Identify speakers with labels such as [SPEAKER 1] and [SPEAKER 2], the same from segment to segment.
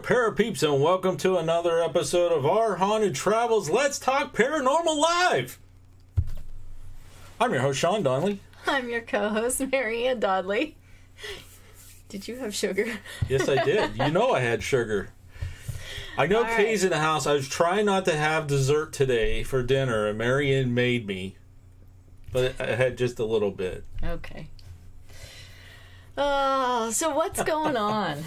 [SPEAKER 1] Parapeeps, and welcome to another episode of Our Haunted Travels. Let's Talk Paranormal Live. I'm your host, Sean Donnelly.
[SPEAKER 2] I'm your co-host, Marianne Dodley. Did you have sugar?
[SPEAKER 1] Yes, I did. You know I had sugar. I know
[SPEAKER 2] All
[SPEAKER 1] Kay's
[SPEAKER 2] right.
[SPEAKER 1] in the house. I was trying not to have dessert today for dinner, and Marianne made me. But I had just a little bit.
[SPEAKER 2] Okay. So what's going on?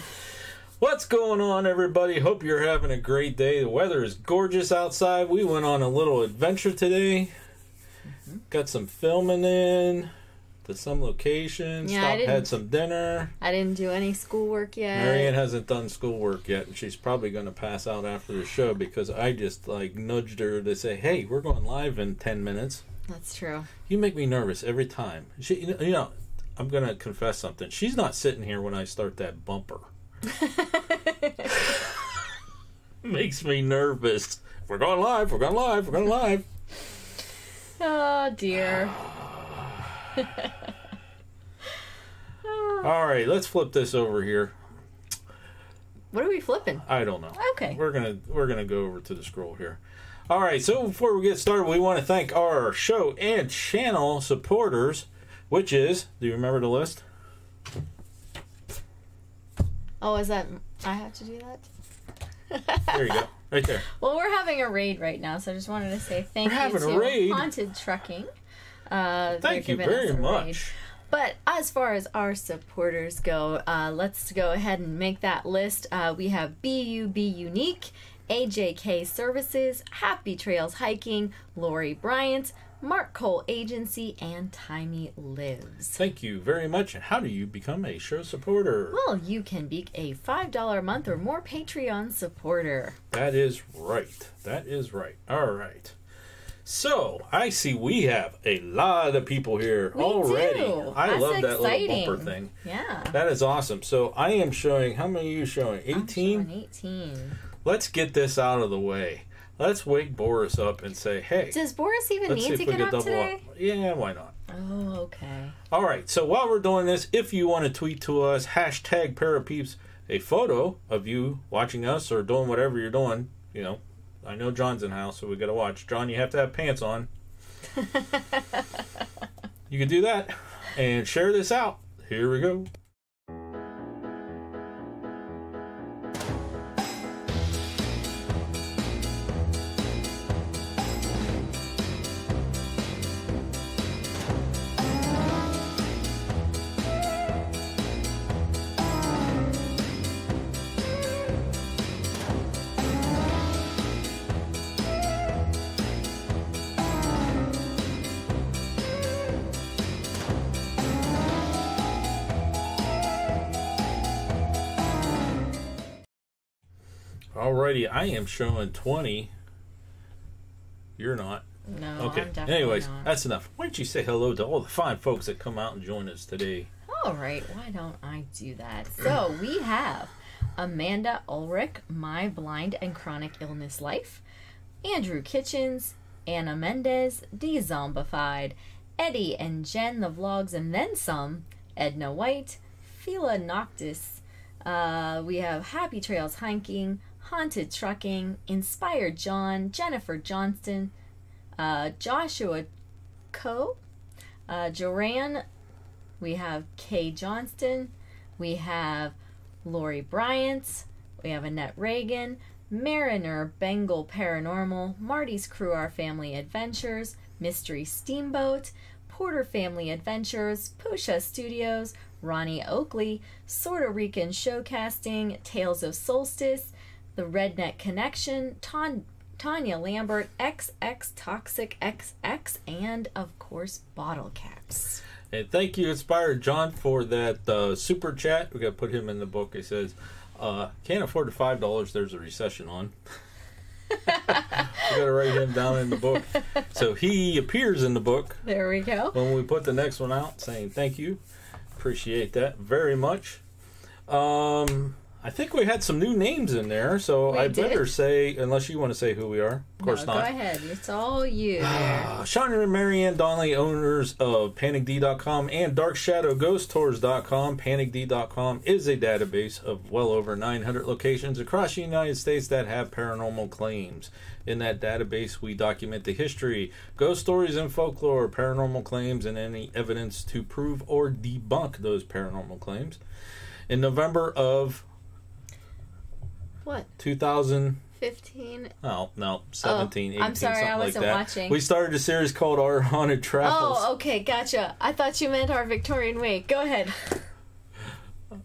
[SPEAKER 1] What's going on, everybody? Hope you're having a great day. The weather is gorgeous outside. We went on a little adventure today. Got some filming in to some locations.
[SPEAKER 2] Yeah,
[SPEAKER 1] Had some dinner.
[SPEAKER 2] I didn't do any schoolwork yet.
[SPEAKER 1] Marianne hasn't done schoolwork yet, and she's probably going to pass out after the show because I just nudged her to say, "Hey, we're going live in 10 minutes."
[SPEAKER 2] That's true.
[SPEAKER 1] You make me nervous every time. You know, I'm going to confess something. She's not sitting here when I start that bumper. Makes me nervous. We're going live. We're going live. We're going live.
[SPEAKER 2] Oh dear.
[SPEAKER 1] All right, let's flip this over here.
[SPEAKER 2] What are we flipping?
[SPEAKER 1] I don't know.
[SPEAKER 2] Okay.
[SPEAKER 1] We're gonna go over to the scroll here. All right. So before we get started, we want to thank our show and channel supporters, which is. Do you remember the list?
[SPEAKER 2] Oh, is that... I have to do that?
[SPEAKER 1] There you go. Right there.
[SPEAKER 2] Well, we're having a raid right now, so I just wanted to say thank
[SPEAKER 1] We're
[SPEAKER 2] you
[SPEAKER 1] having
[SPEAKER 2] to
[SPEAKER 1] a raid?
[SPEAKER 2] Haunted Trucking.
[SPEAKER 1] Thank you very much.
[SPEAKER 2] But as far as our supporters go, let's go ahead and make that list. We have BU Be Unique, AJK Services, Happy Trails Hiking, Lori Bryant, Mark Cole Agency, and Timey Lives.
[SPEAKER 1] Thank you very much. And how do you become a show supporter?
[SPEAKER 2] Well, you can be a $5 a month or more Patreon supporter.
[SPEAKER 1] That is right. That is right. All right. So, I see we have a lot of people here already.
[SPEAKER 2] Do.
[SPEAKER 1] I
[SPEAKER 2] That's
[SPEAKER 1] love that
[SPEAKER 2] exciting.
[SPEAKER 1] little bumper thing.
[SPEAKER 2] Yeah.
[SPEAKER 1] That is awesome. So, I am showing, how many are you showing? 18?
[SPEAKER 2] I'm showing 18.
[SPEAKER 1] Let's get this out of the way. Let's wake Boris up and say, hey.
[SPEAKER 2] Does Boris even
[SPEAKER 1] let's see
[SPEAKER 2] need
[SPEAKER 1] if
[SPEAKER 2] to
[SPEAKER 1] we
[SPEAKER 2] get
[SPEAKER 1] can
[SPEAKER 2] up
[SPEAKER 1] double
[SPEAKER 2] today?
[SPEAKER 1] up. Yeah, why not?
[SPEAKER 2] Oh, okay.
[SPEAKER 1] All right. So, while we're doing this, if you want to tweet to us, hashtag Parapeeps, a photo of you watching us or doing whatever you're doing, you know. I know John's in the house, so we got to watch. John, you have to have pants on. You can do that and share this out. Here we go. Alrighty, I am showing 20. You're not.
[SPEAKER 2] No,
[SPEAKER 1] Okay.
[SPEAKER 2] I'm definitely
[SPEAKER 1] Anyways,
[SPEAKER 2] not.
[SPEAKER 1] that's enough. Why don't you say hello to all the fine folks that come out and join us today?
[SPEAKER 2] All right, why don't I do that? So we have Amanda Ulrich, My Blind and Chronic Illness Life, Andrew Kitchens, Anna Mendez, De-Zombified, Eddie and Jen, the vlogs and then some, Edna White, Fila Noctis, we have Happy Trails Hiking, Haunted Trucking, Inspired John, Jennifer Johnston, Joshua Coe, Joanne, we have Kay Johnston, we have Lori Bryant, we have Annette Reagan, Mariner Bengal Paranormal, Marty's Crew Our Family Adventures, Mystery Steamboat, Porter Family Adventures, Pusha Studios, Ronnie Oakley, Puerto Rican Showcasting, Tales of Solstice, The Redneck Connection, Tanya Lambert, XX Toxic XX, and of course Bottle Caps.
[SPEAKER 1] And thank you, Inspired John, for that super chat. We got to put him in the book. He says, can't afford the $5. There's a recession on. We got to write him down in the book. So he appears in the book.
[SPEAKER 2] There we go.
[SPEAKER 1] When we put the next one out, saying thank you. Appreciate that very much. I think we had some new names in there, so
[SPEAKER 2] We
[SPEAKER 1] I
[SPEAKER 2] did?
[SPEAKER 1] better say, unless you want to say who we are. Of course
[SPEAKER 2] No,
[SPEAKER 1] not.
[SPEAKER 2] Go ahead. It's all you there.
[SPEAKER 1] Sean and Marianne Donnelly, owners of PanicD.com and DarkShadowGhostTours.com. PanicD.com is a database of well over 900 locations across the United States that have paranormal claims. In that database, we document the history, ghost stories and folklore, paranormal claims, and any evidence to prove or debunk those paranormal claims. In November of
[SPEAKER 2] What?
[SPEAKER 1] 2000...
[SPEAKER 2] 15?
[SPEAKER 1] Oh, no, 17, 18,
[SPEAKER 2] I'm sorry,
[SPEAKER 1] something
[SPEAKER 2] I
[SPEAKER 1] like
[SPEAKER 2] wasn't
[SPEAKER 1] that.
[SPEAKER 2] watching.
[SPEAKER 1] We started a series called Our Haunted Travels.
[SPEAKER 2] Oh, okay, gotcha. I thought you meant our Victorian Wake. Go ahead.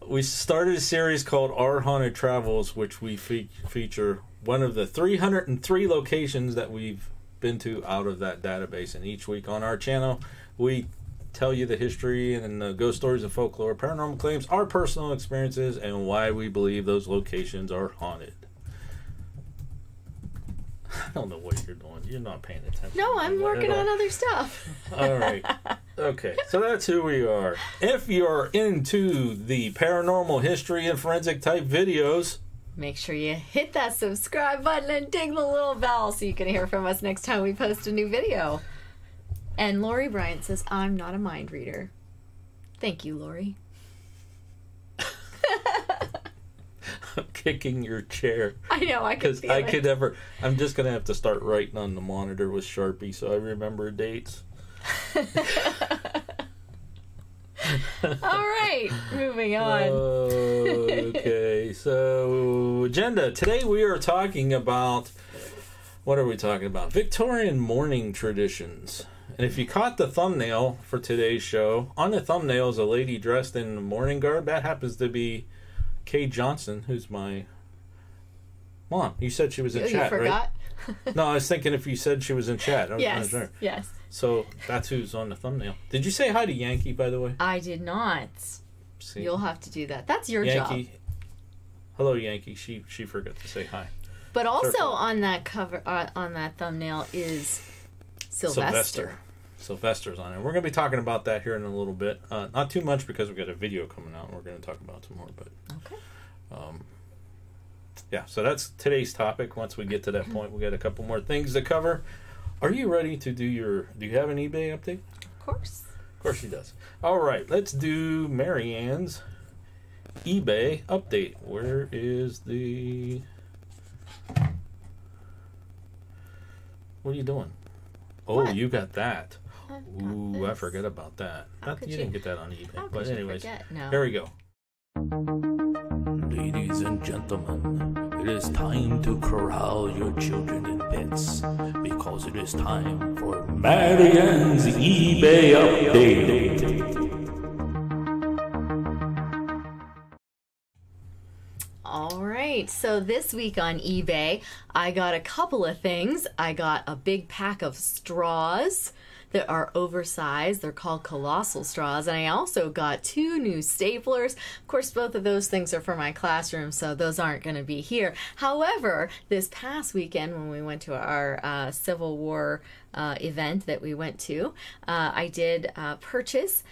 [SPEAKER 1] We started a series called Our Haunted Travels, which we feature one of the 303 locations that we've been to out of that database. And each week on our channel, we tell you the history and the ghost stories and folklore, paranormal claims, our personal experiences, and why we believe those locations are haunted. I don't know what you're doing. You're not paying attention.
[SPEAKER 2] No, I'm working on other stuff.
[SPEAKER 1] All right. Okay, so that's who we are. If you're into the paranormal history and forensic type videos,
[SPEAKER 2] Make sure you hit that subscribe button and ding the little bell so you can hear from us next time we post a new video. And Lori Bryant says, I'm not a mind reader. Thank you, Lori.
[SPEAKER 1] I'm kicking your chair.
[SPEAKER 2] I know, I could
[SPEAKER 1] Because
[SPEAKER 2] feel
[SPEAKER 1] I
[SPEAKER 2] it.
[SPEAKER 1] could never. I'm just going to have to start writing on the monitor with Sharpie so I remember dates.
[SPEAKER 2] All right, moving on.
[SPEAKER 1] Okay, so agenda. Today we are talking about, what are we talking about? Victorian mourning traditions. And if you caught the thumbnail for today's show, on the thumbnail is a lady dressed in mourning garb. That happens to be Kay Johnson, who's my mom. You said she was in
[SPEAKER 2] You
[SPEAKER 1] chat,
[SPEAKER 2] forgot?
[SPEAKER 1] right? No, I was thinking if you said she was in chat. I was
[SPEAKER 2] Yes,
[SPEAKER 1] sure.
[SPEAKER 2] yes.
[SPEAKER 1] So that's who's on the thumbnail. Did you say hi to Yankee, by the way?
[SPEAKER 2] I did not.
[SPEAKER 1] See?
[SPEAKER 2] You'll have to do that. That's your
[SPEAKER 1] Yankee.
[SPEAKER 2] job.
[SPEAKER 1] Hello, Yankee. She forgot to say hi.
[SPEAKER 2] But also
[SPEAKER 1] Circle.
[SPEAKER 2] on that cover, on that thumbnail is Sylvester.
[SPEAKER 1] Sylvester's on it. We're going to be talking about that here in a little bit. Not too much because we've got a video coming out and we're going to talk about some more. But
[SPEAKER 2] Okay.
[SPEAKER 1] yeah, so that's today's topic. Once we get to that point, we got a couple more things to cover. Are you ready to do your... Do you have an eBay update?
[SPEAKER 2] Of course.
[SPEAKER 1] Of course she does. All right, let's do Marianne's eBay update. Where is the... What are you doing? Oh,
[SPEAKER 2] What?
[SPEAKER 1] you got that.
[SPEAKER 2] I've got
[SPEAKER 1] Ooh, I
[SPEAKER 2] this.
[SPEAKER 1] forgot about that.
[SPEAKER 2] How could
[SPEAKER 1] You
[SPEAKER 2] you-
[SPEAKER 1] didn't get that on eBay.
[SPEAKER 2] How
[SPEAKER 1] But
[SPEAKER 2] could you
[SPEAKER 1] anyways,
[SPEAKER 2] forget? No.
[SPEAKER 1] here we go. Ladies and gentlemen, it is time to corral your children and pets because it is time for Marianne's eBay update.
[SPEAKER 2] All right, so this week on eBay, I got a couple of things. I got a big pack of straws that are oversized. They're called colossal straws. And I also got 2 new staplers. Of course, both of those things are for my classroom, so those aren't going to be here. However, this past weekend when we went to our Civil War event that we went to, I did purchase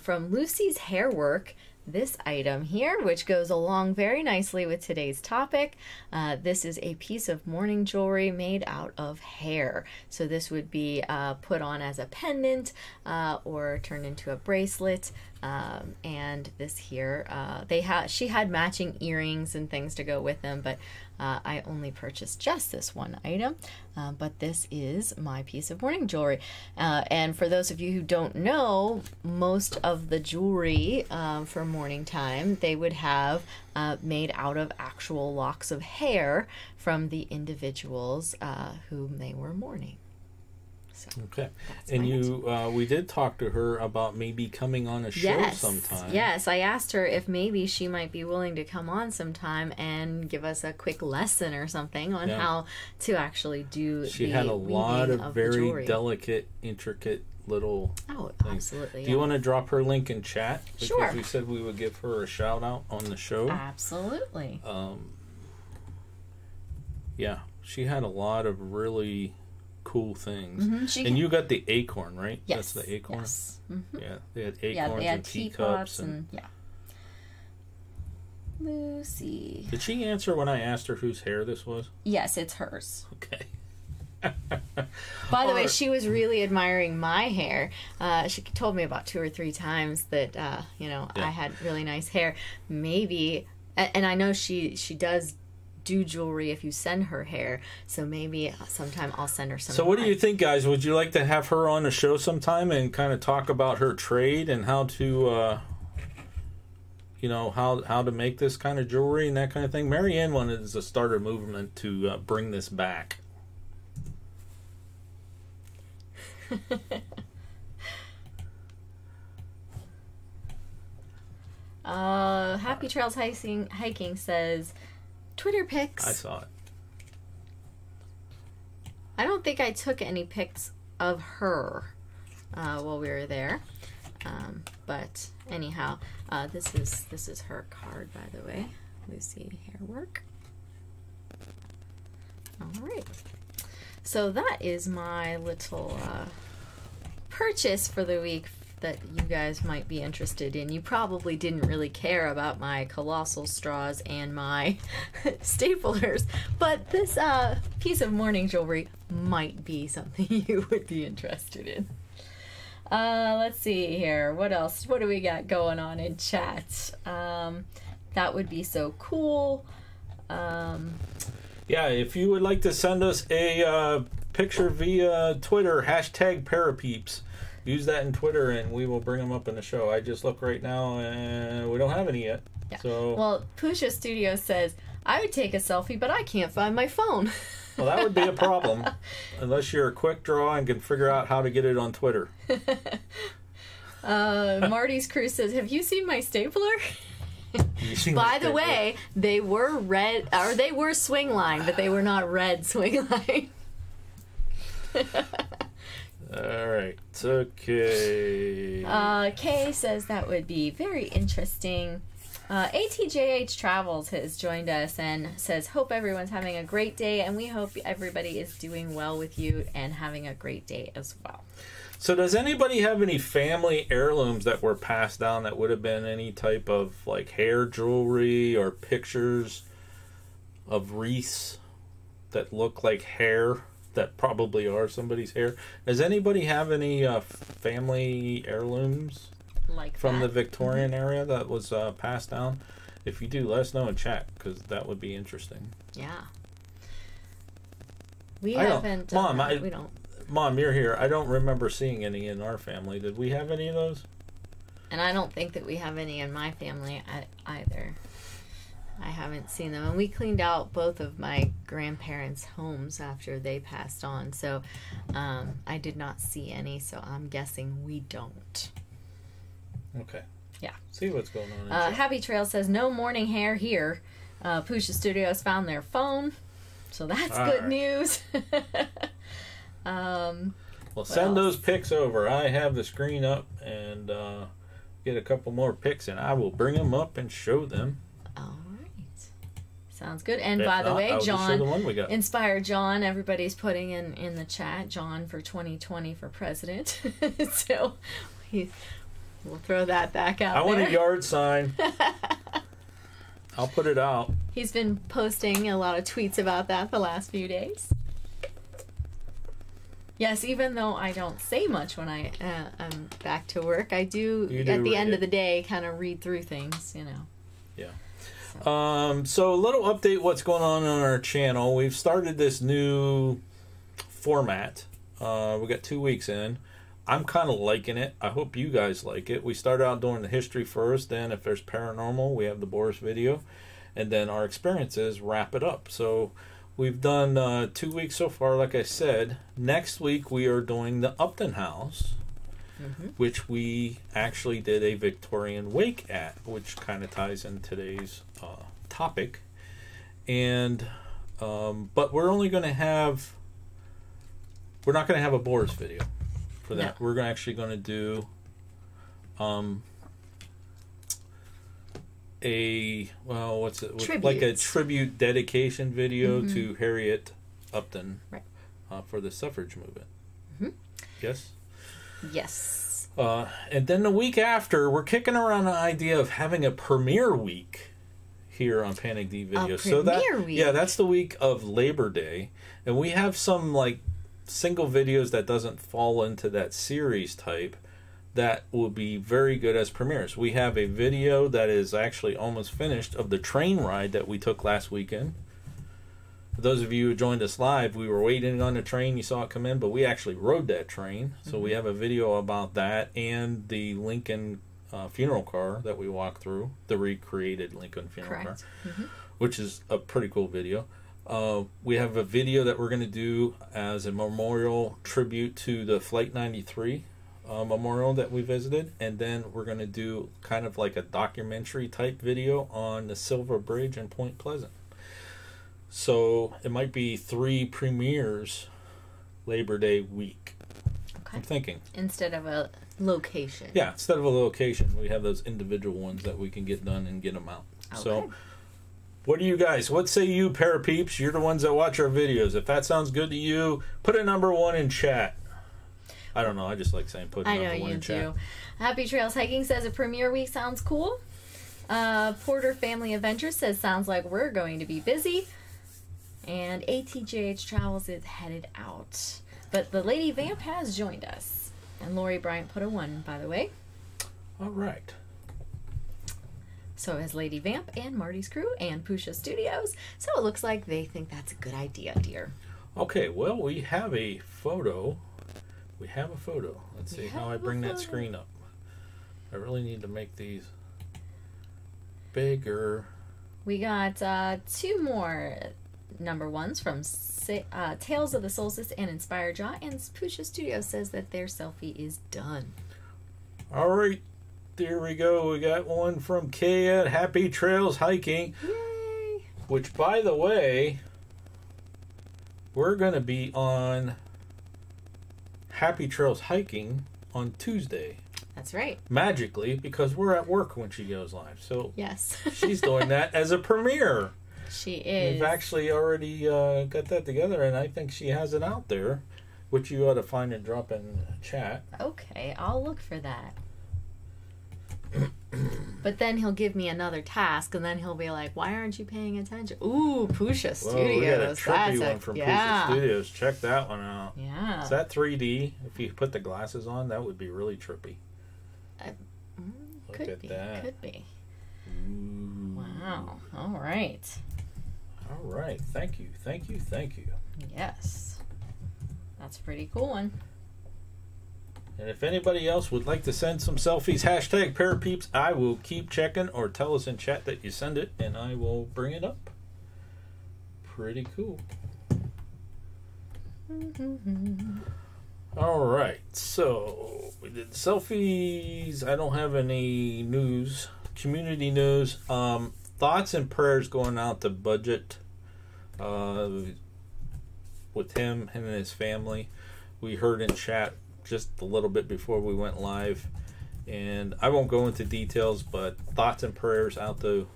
[SPEAKER 2] from Lucy's Hairwork this item here, which goes along very nicely with today's topic. This is a piece of mourning jewelry made out of hair. So this would be put on as a pendant or turned into a bracelet. And this here, she had matching earrings and things to go with them, but I only purchased just this one item. But this is my piece of mourning jewelry. And for those of you who don't know, most of the jewelry for mourning time, they would have made out of actual locks of hair from the individuals whom they were mourning. So
[SPEAKER 1] Okay.
[SPEAKER 2] that's
[SPEAKER 1] And
[SPEAKER 2] my
[SPEAKER 1] you, we did talk to her about maybe coming on a show sometime.
[SPEAKER 2] Yes, I asked her if maybe she might be willing to come on sometime and give us a quick lesson or something on
[SPEAKER 1] Yeah.
[SPEAKER 2] how to actually do
[SPEAKER 1] She
[SPEAKER 2] the
[SPEAKER 1] had a lot
[SPEAKER 2] weaving
[SPEAKER 1] of
[SPEAKER 2] the
[SPEAKER 1] very
[SPEAKER 2] jewelry.
[SPEAKER 1] delicate, intricate little
[SPEAKER 2] Oh,
[SPEAKER 1] things.
[SPEAKER 2] absolutely.
[SPEAKER 1] Do you want to drop her link in chat? Because
[SPEAKER 2] Sure.
[SPEAKER 1] we said we would give her a shout out on the show.
[SPEAKER 2] Absolutely.
[SPEAKER 1] Yeah, she had a lot of really cool things.
[SPEAKER 2] Mhm,
[SPEAKER 1] And you got the acorn, right?
[SPEAKER 2] Yes.
[SPEAKER 1] That's the acorn?
[SPEAKER 2] Yes. Mhm.
[SPEAKER 1] Yeah, they had acorns
[SPEAKER 2] Yeah, they had
[SPEAKER 1] and
[SPEAKER 2] teacups
[SPEAKER 1] teacups.
[SPEAKER 2] and yeah. Lucy.
[SPEAKER 1] Did she answer when I asked her whose hair this was?
[SPEAKER 2] Yes, it's hers.
[SPEAKER 1] Okay.
[SPEAKER 2] By the way, she was really admiring my hair. She told me about 2 or 3 times that, I had really nice hair. Maybe, and I know she does do jewelry if you send her hair, so maybe sometime I'll send her some.
[SPEAKER 1] So what do you think, guys? Would you like to have her on the show sometime and kind of talk about her trade and how to, how to make this kind of jewelry and that kind of thing? Marianne wanted to start a movement to bring this back.
[SPEAKER 2] Happy Trails hiking says Twitter pics.
[SPEAKER 1] I saw it.
[SPEAKER 2] I don't think I took any pics of her while we were there, but anyhow, this is her card, by the way. Lucy hair work. All right. So that is my little purchase for the week that you guys might be interested in. You probably didn't really care about my colossal straws and my staplers, but this piece of mourning jewelry might be something you would be interested in. Let's see here. What else? What do we got going on in chat? That would be so cool.
[SPEAKER 1] Yeah, if you would like to send us a picture via Twitter, #Parapeeps, use that in Twitter and we will bring them up in the show. I just look right now and we don't have any yet.
[SPEAKER 2] Yeah.
[SPEAKER 1] So,
[SPEAKER 2] well, Pusha Studios says, I would take a selfie, but I can't find my phone.
[SPEAKER 1] Well, that would be a problem unless you're a quick draw and can figure out how to get it on Twitter.
[SPEAKER 2] Marty's Crew says, have you seen my stapler? By the way, they were red, or they were swing line, but they were not red swing line.
[SPEAKER 1] All right. Okay.
[SPEAKER 2] Kay says that would be very interesting. ATJH Travels has joined us and says, hope everyone's having a great day, and we hope everybody is doing well with you and having a great day as well.
[SPEAKER 1] So does anybody have any family heirlooms that were passed down that would have been any type of like hair jewelry or pictures of wreaths that look like hair that probably are somebody's hair? Does anybody have any family heirlooms
[SPEAKER 2] like
[SPEAKER 1] from
[SPEAKER 2] that?
[SPEAKER 1] the Victorian era that was passed down? If you do, let us know in chat because that would be interesting.
[SPEAKER 2] Yeah. We haven't.
[SPEAKER 1] Mom,
[SPEAKER 2] we don't.
[SPEAKER 1] Mom, you're here. I don't remember seeing any in our family. Did we have any of those?
[SPEAKER 2] And I don't think that we have any in my family either. I haven't seen them. And we cleaned out both of my grandparents' homes after they passed on. So I did not see any. So I'm guessing we don't.
[SPEAKER 1] Okay.
[SPEAKER 2] Yeah.
[SPEAKER 1] See what's going on.
[SPEAKER 2] Happy Trail says, no morning hair here. Pusha Studios found their phone. So that's
[SPEAKER 1] all
[SPEAKER 2] good
[SPEAKER 1] right.
[SPEAKER 2] news.
[SPEAKER 1] Well, send those pics over. I have the screen up and get a couple more pics and I will bring them up and show them.
[SPEAKER 2] All right. Sounds good. And
[SPEAKER 1] If
[SPEAKER 2] by the
[SPEAKER 1] not,
[SPEAKER 2] way,
[SPEAKER 1] I'll just show
[SPEAKER 2] John,
[SPEAKER 1] the one we got.
[SPEAKER 2] Inspired John, everybody's putting in the chat, John for 2020 for president. So we'll throw that back out
[SPEAKER 1] I
[SPEAKER 2] there.
[SPEAKER 1] want a yard sign. I'll put it out.
[SPEAKER 2] He's been posting a lot of tweets about that the last few days. Yes, even though I don't say much when I'm back to work, I do at the end of the day kind of read through things,
[SPEAKER 1] Yeah. So a little update what's going on our channel. We've started this new format. We got 2 weeks in. I'm kind of liking it. I hope you guys like it. We start out doing the history first, then if there's paranormal, we have the Boris video, and then our experiences wrap it up. So we've done 2 weeks so far, like I said. Next week we are doing the Upton House, which we actually did a Victorian Wake at, which kind of ties in today's topic. And but we're not going to have a Boris video for that. No. We're actually going to do like a tribute dedication video to Harriet Upton,
[SPEAKER 2] right,
[SPEAKER 1] for the suffrage movement. Yes.
[SPEAKER 2] Yes.
[SPEAKER 1] And then the week after, we're kicking around the idea of having a premiere week here on Panic D Video.
[SPEAKER 2] Premiere week.
[SPEAKER 1] Yeah, that's the week of Labor Day, and we have some like single videos that doesn't fall into that series type that will be very good as premieres. We have a video that is actually almost finished of the train ride that we took last weekend. For those of you who joined us live, we were waiting on the train. You saw it come in, but we actually rode that train. So we have a video about that and the Lincoln funeral car that we walked through, the recreated Lincoln funeral car, which is a pretty cool video. We have a video that we're going to do as a memorial tribute to the Flight 93 memorial that we visited, and then we're going to do kind of like a documentary type video on the Silver Bridge in Point Pleasant. So it might be 3 premieres Labor Day week. Okay. I'm thinking.
[SPEAKER 2] Instead of a location.
[SPEAKER 1] Yeah, instead of a location, we have those individual ones that we can get done and get them out. Okay. So what do you guys, what say you, Parapeeps? You're the ones that watch our videos. If that sounds good to you, put a number 1 in chat. I don't know, I just like saying put a number 1 in chat. I know you do. Happy
[SPEAKER 2] Trails Hiking says a premiere week sounds cool. Porter Family Adventures says sounds like we're going to be busy. And ATJH Travels is headed out. But the Lady Vamp has joined us. And Lori Bryant put a 1, by the way.
[SPEAKER 1] All right.
[SPEAKER 2] So has Lady Vamp and Marty's Crew and Pusha Studios. So it looks like they think that's a good idea, dear.
[SPEAKER 1] Okay, well, we have a photo. Let's see how I bring that screen up. I really need to make these bigger.
[SPEAKER 2] We got 2 more number 1s from Tales of the Solstice and Inspired Jaw, and Pusha Studios says that their selfie is done.
[SPEAKER 1] All right, there we go. We got one from Kay at Happy Trails Hiking.
[SPEAKER 2] Yay!
[SPEAKER 1] Which, by the way, we're going to be on Happy Trails Hiking on Tuesday.
[SPEAKER 2] That's right.
[SPEAKER 1] Magically, because we're at work when she goes live. So
[SPEAKER 2] yes,
[SPEAKER 1] she's doing that as a premiere.
[SPEAKER 2] She is.
[SPEAKER 1] We've actually already got that together, and I think she has it out there, which you ought to find and drop in chat.
[SPEAKER 2] Okay, I'll look for that. But then he'll give me another task, and then he'll be like, "Why aren't you paying attention?" Ooh, Pusha Studios.
[SPEAKER 1] Whoa, we got a trippy one from Pusha Studios. Check that one out.
[SPEAKER 2] Yeah.
[SPEAKER 1] Is that 3D? If you put the glasses on, that would be really trippy.
[SPEAKER 2] Could be.
[SPEAKER 1] That.
[SPEAKER 2] Could be.
[SPEAKER 1] Ooh.
[SPEAKER 2] Wow. All right.
[SPEAKER 1] All right. Thank you.
[SPEAKER 2] Yes. That's a pretty cool one.
[SPEAKER 1] And if anybody else would like to send some selfies, hashtag Parapeeps, I will keep checking, or tell us in chat that you send it, and I will bring it up. Pretty cool. All right. So we did selfies. I don't have any news. Community news. Thoughts and prayers going out to Budget with him and his family. We heard in chat just a little bit before we went live, and I won't go into details, but thoughts and prayers out to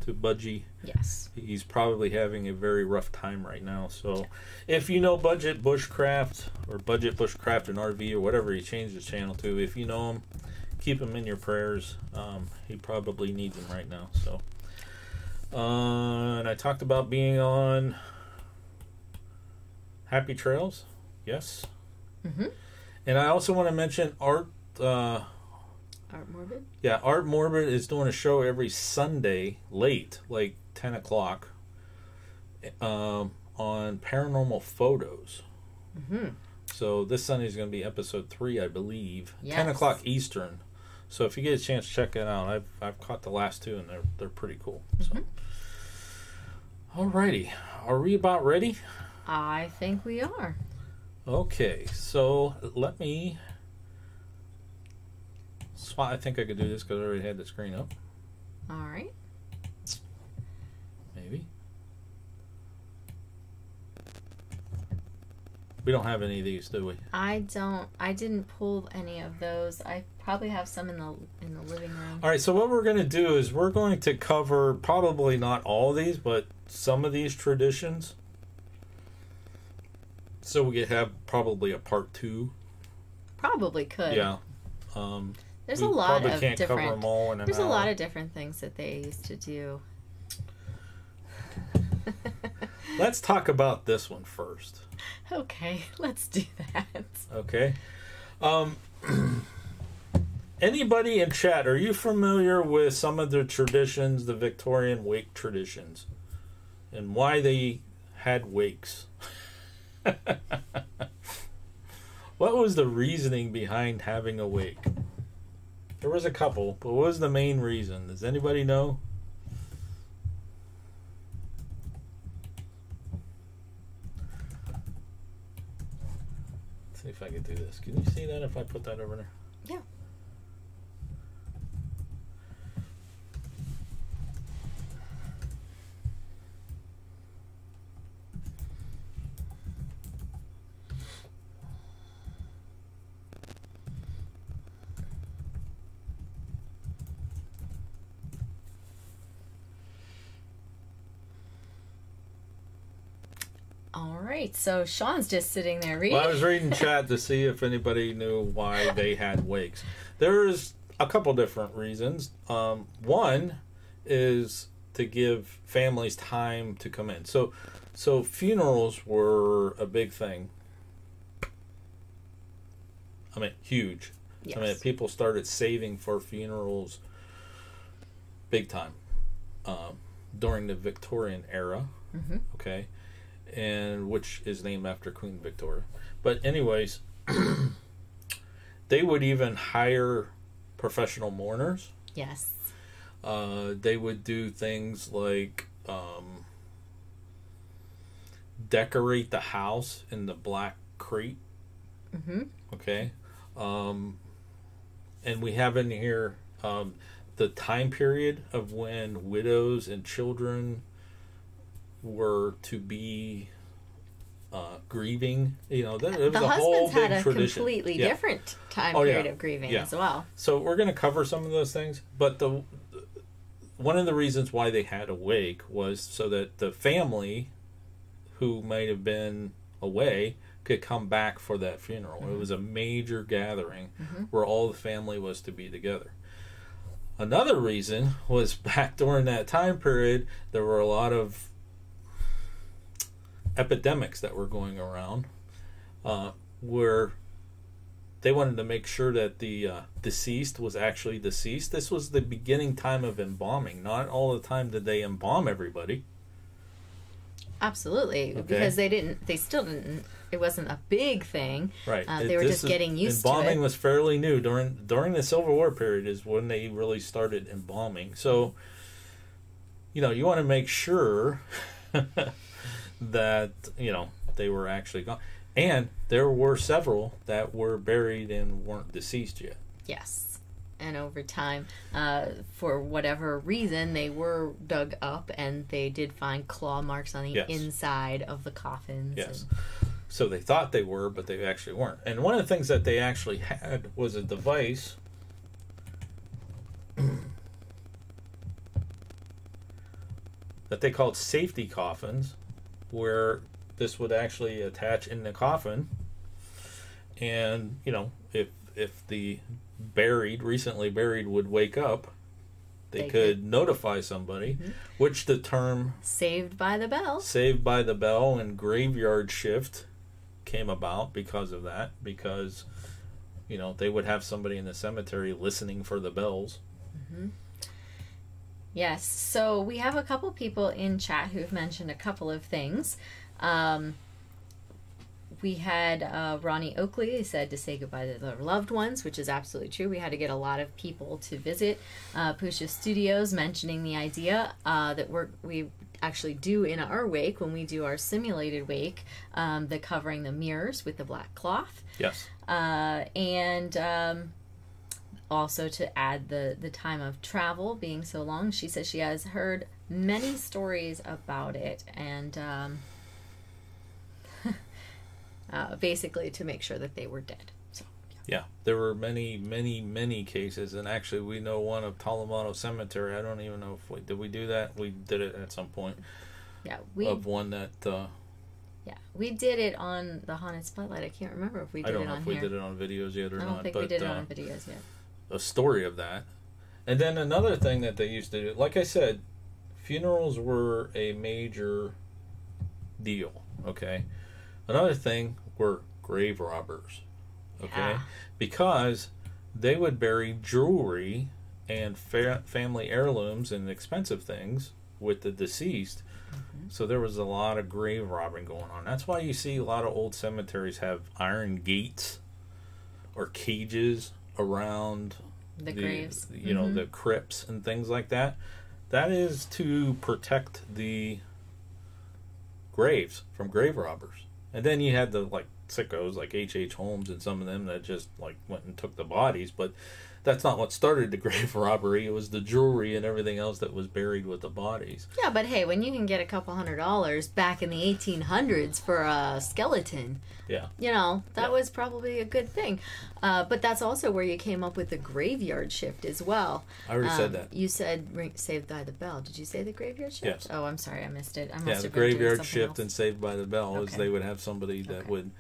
[SPEAKER 1] Budgie.
[SPEAKER 2] Yes.
[SPEAKER 1] He's probably having a very rough time right now. So if you know Budget Bushcraft or Budget Bushcraft and RV or whatever he changed his channel to, if you know him, keep him in your prayers. He probably needs them right now. So and I talked about being on Happy Trails. Yes.
[SPEAKER 2] Mm-hmm.
[SPEAKER 1] And I also want to mention Art
[SPEAKER 2] Morbid?
[SPEAKER 1] Yeah, Art Morbid is doing a show every Sunday late, like 10 o'clock, on paranormal photos.
[SPEAKER 2] Mm-hmm.
[SPEAKER 1] So this Sunday is going to be episode 3, I believe.
[SPEAKER 2] Yes.
[SPEAKER 1] 10 o'clock Eastern. So if you get a chance, check it out. I've caught the last 2, and they're pretty cool.
[SPEAKER 2] Mm-hmm.
[SPEAKER 1] So, alrighty, are we about ready?
[SPEAKER 2] I think we are.
[SPEAKER 1] Okay, so let me. I think I could do this because I already had the screen up.
[SPEAKER 2] All right.
[SPEAKER 1] Maybe. We don't have any of these, do we?
[SPEAKER 2] I didn't pull any of those. I probably have some in the living room.
[SPEAKER 1] All right, so what we're going to do is we're going to cover probably not all of these, but some of these traditions. So we could have probably a part 2.
[SPEAKER 2] Probably could.
[SPEAKER 1] Yeah.
[SPEAKER 2] There's a lot of
[SPEAKER 1] can't
[SPEAKER 2] different.
[SPEAKER 1] Cover them all in an
[SPEAKER 2] there's
[SPEAKER 1] hour.
[SPEAKER 2] a lot of different things that they used to do.
[SPEAKER 1] Let's talk about this one first.
[SPEAKER 2] Okay, let's do that.
[SPEAKER 1] Okay. Anybody in chat, are you familiar with some of the traditions, the Victorian wake traditions, and why they had wakes? What was the reasoning behind having a wake? There was a couple, but what was the main reason? Does anybody know? Let's see if I can do this. Can you see that if I put that over there?
[SPEAKER 2] Yeah. All right, so Sean's just sitting there reading.
[SPEAKER 1] Well, I was reading chat to see if anybody knew why they had wakes. There's a couple different reasons. One is to give families time to come in. So funerals were a big thing. I mean, huge.
[SPEAKER 2] Yes.
[SPEAKER 1] I mean, people started saving for funerals big time during the Victorian era.
[SPEAKER 2] Mm-hmm.
[SPEAKER 1] Okay. And which is named after Queen Victoria. But anyways, they would even hire professional mourners.
[SPEAKER 2] Yes.
[SPEAKER 1] They would do things like decorate the house in the black crate.
[SPEAKER 2] Mm-hmm.
[SPEAKER 1] Okay. And we have in here the time period of when widows and children were to be grieving. You know, there was
[SPEAKER 2] the
[SPEAKER 1] a whole
[SPEAKER 2] husbands
[SPEAKER 1] big
[SPEAKER 2] had a
[SPEAKER 1] tradition.
[SPEAKER 2] completely different time
[SPEAKER 1] Oh,
[SPEAKER 2] period
[SPEAKER 1] yeah.
[SPEAKER 2] of grieving
[SPEAKER 1] Yeah.
[SPEAKER 2] as well.
[SPEAKER 1] So we're going to cover some of those things, but one of the reasons why they had a wake was so that the family who might have been away could come back for that funeral.
[SPEAKER 2] Mm-hmm.
[SPEAKER 1] It was a major gathering
[SPEAKER 2] Mm-hmm.
[SPEAKER 1] where all the family was to be together. Another reason was back during that time period, there were a lot of epidemics that were going around where they wanted to make sure that the deceased was actually deceased. This was the beginning time of embalming. Not all the time did they embalm everybody.
[SPEAKER 2] Absolutely,
[SPEAKER 1] Okay.
[SPEAKER 2] because they still didn't, it wasn't a big thing.
[SPEAKER 1] Right.
[SPEAKER 2] They were just getting used to it.
[SPEAKER 1] Embalming was fairly new. During the Civil War period is when they really started embalming. So, you know, you want to make sure that, you know, they were actually gone. And there were several that were buried and weren't deceased yet.
[SPEAKER 2] Yes. And over time, for whatever reason, they were dug up and they did find claw marks on the
[SPEAKER 1] Yes.
[SPEAKER 2] inside of the coffins.
[SPEAKER 1] Yes.
[SPEAKER 2] And
[SPEAKER 1] So they thought they were, but they actually weren't. And one of the things that they actually had was a device that they called safety coffins, where this would actually attach in the coffin. And, you know, if the recently buried would wake up, they could notify somebody,
[SPEAKER 2] Mm-hmm.
[SPEAKER 1] which the term
[SPEAKER 2] Saved by the Bell.
[SPEAKER 1] Saved by the Bell and graveyard shift came about because of that, because, you know, they would have somebody in the cemetery listening for the bells.
[SPEAKER 2] Mm-hmm. Yes, so we have a couple people in chat who've mentioned a couple of things. We had Ronnie Oakley, who said to say goodbye to their loved ones, which is absolutely true. We had to get a lot of people to visit Pusha Studios, mentioning the idea that we actually do in our wake, when we do our simulated wake, the covering the mirrors with the black cloth.
[SPEAKER 1] Yes.
[SPEAKER 2] And also to add the time of travel being so long. She says she has heard many stories about it, and basically to make sure that they were dead. So
[SPEAKER 1] Yeah, there were many cases, and actually we know one of Talamano Cemetery. I don't even know if did we do that? We did it at some point.
[SPEAKER 2] yeah,
[SPEAKER 1] Of one that
[SPEAKER 2] we did it on the Haunted Spotlight. I can't remember if we did
[SPEAKER 1] I don't
[SPEAKER 2] it
[SPEAKER 1] know
[SPEAKER 2] on
[SPEAKER 1] if
[SPEAKER 2] here.
[SPEAKER 1] we did it on videos yet or
[SPEAKER 2] I
[SPEAKER 1] not.
[SPEAKER 2] don't think
[SPEAKER 1] but
[SPEAKER 2] we did it on videos yet.
[SPEAKER 1] a story of that. And then another thing that they used to do, like I said, funerals were a major deal. Okay. Another thing were grave robbers. Okay, because they would bury jewelry and family heirlooms and expensive things with the deceased. So there was a lot of grave robbing going on. That's why you see a lot of old cemeteries have iron gates or cages around
[SPEAKER 2] the graves.
[SPEAKER 1] You know, the crypts and things like that. That is to protect the graves from grave robbers. And then you had the like sickos like H.H. Holmes and some of them that just like went and took the bodies, but that's not what started the grave robbery. It was the jewelry and everything else that was buried with the bodies.
[SPEAKER 2] Yeah, but hey, when you can get a couple $100 back in the 1800s for a skeleton, you know, that was probably a good thing. But that's also where you came up with the graveyard shift as well.
[SPEAKER 1] I already said that.
[SPEAKER 2] You said Saved by the Bell. Did you say the graveyard shift?
[SPEAKER 1] Yes.
[SPEAKER 2] Oh, I'm sorry, I missed it.
[SPEAKER 1] The graveyard shift and Saved by the Bell is they would have somebody that would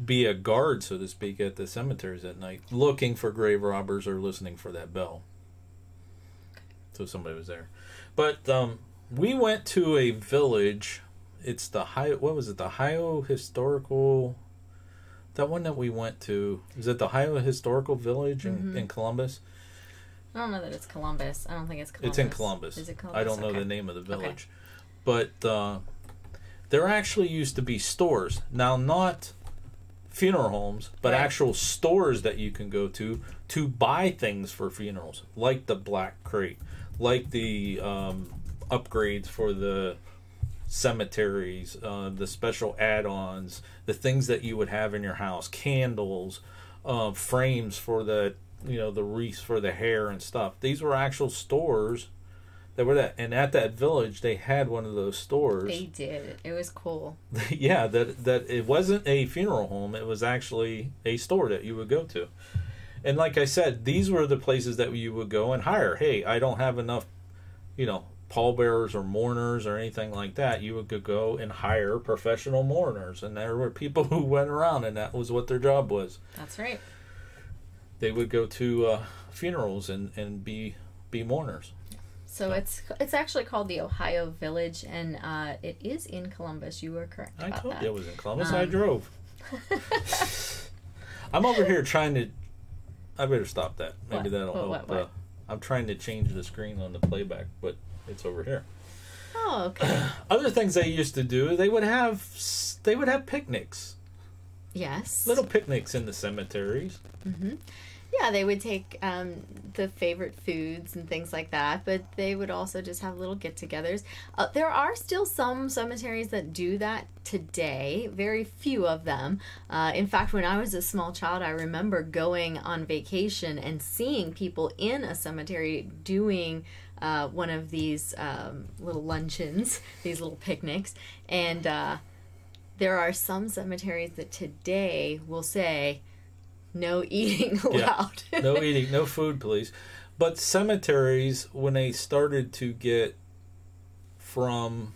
[SPEAKER 1] be a guard, so to speak, at the cemeteries at night, looking for grave robbers or listening for that bell. So somebody was there. But we went to a village. It's the the Ohio Historical... That one that we went to, is it the Ohio Historical Village in Columbus?
[SPEAKER 2] I don't know that it's Columbus. I don't think it's Columbus.
[SPEAKER 1] It's in Columbus.
[SPEAKER 2] Is it Columbus?
[SPEAKER 1] I don't know the name of the village. But there actually used to be stores. Now, not funeral homes, but actual stores that you can go to buy things for funerals, like the black crate, like the upgrades for the cemeteries, the special add-ons, the things that you would have in your house, candles, frames for the wreaths for the hair and stuff. These were actual stores that were that, and at that village they had one of those stores.
[SPEAKER 2] They did. It was cool.
[SPEAKER 1] Yeah, that it wasn't a funeral home, it was actually a store that you would go to. And like I said, these were the places that you would go and hire. Hey, I don't have enough, pallbearers or mourners or anything like that. You would go and hire professional mourners, and there were people who went around, and that was what their job was.
[SPEAKER 2] That's right.
[SPEAKER 1] They would go to funerals and be mourners.
[SPEAKER 2] So it's actually called the Ohio Village, and it is in Columbus. You were correct about that.
[SPEAKER 1] I told you it was in Columbus. I drove. I'm over here trying to... I better stop that. Maybe that'll help.
[SPEAKER 2] What?
[SPEAKER 1] I'm trying to change the screen on the playback, but it's over here.
[SPEAKER 2] Oh, okay.
[SPEAKER 1] Other things they used to do, they would have picnics.
[SPEAKER 2] Yes.
[SPEAKER 1] Little picnics in the cemeteries.
[SPEAKER 2] Mm-hmm. Yeah, they would take the favorite foods and things like that, but they would also just have little get-togethers. There are still some cemeteries that do that today, very few of them. In fact, when I was a small child, I remember going on vacation and seeing people in a cemetery doing one of these little luncheons, these little picnics, and there are some cemeteries that today will say, no eating allowed.
[SPEAKER 1] Yeah. No eating, no food, please. But cemeteries, when they started to get from...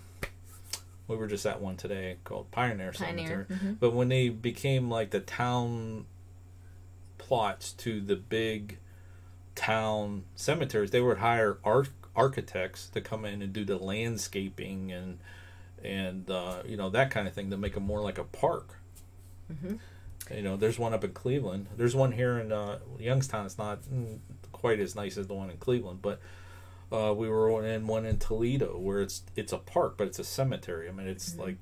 [SPEAKER 1] We were just at one today called Pioneer Cemetery.
[SPEAKER 2] Mm-hmm.
[SPEAKER 1] But when they became like the town plots to the big town cemeteries, they would hire architects to come in and do the landscaping and that kind of thing to make them more like a park. Mm-hmm. There's one up in Cleveland. There's one here in Youngstown. It's not quite as nice as the one in Cleveland, but we were in one in Toledo where it's a park, but it's a cemetery. I mean, it's like,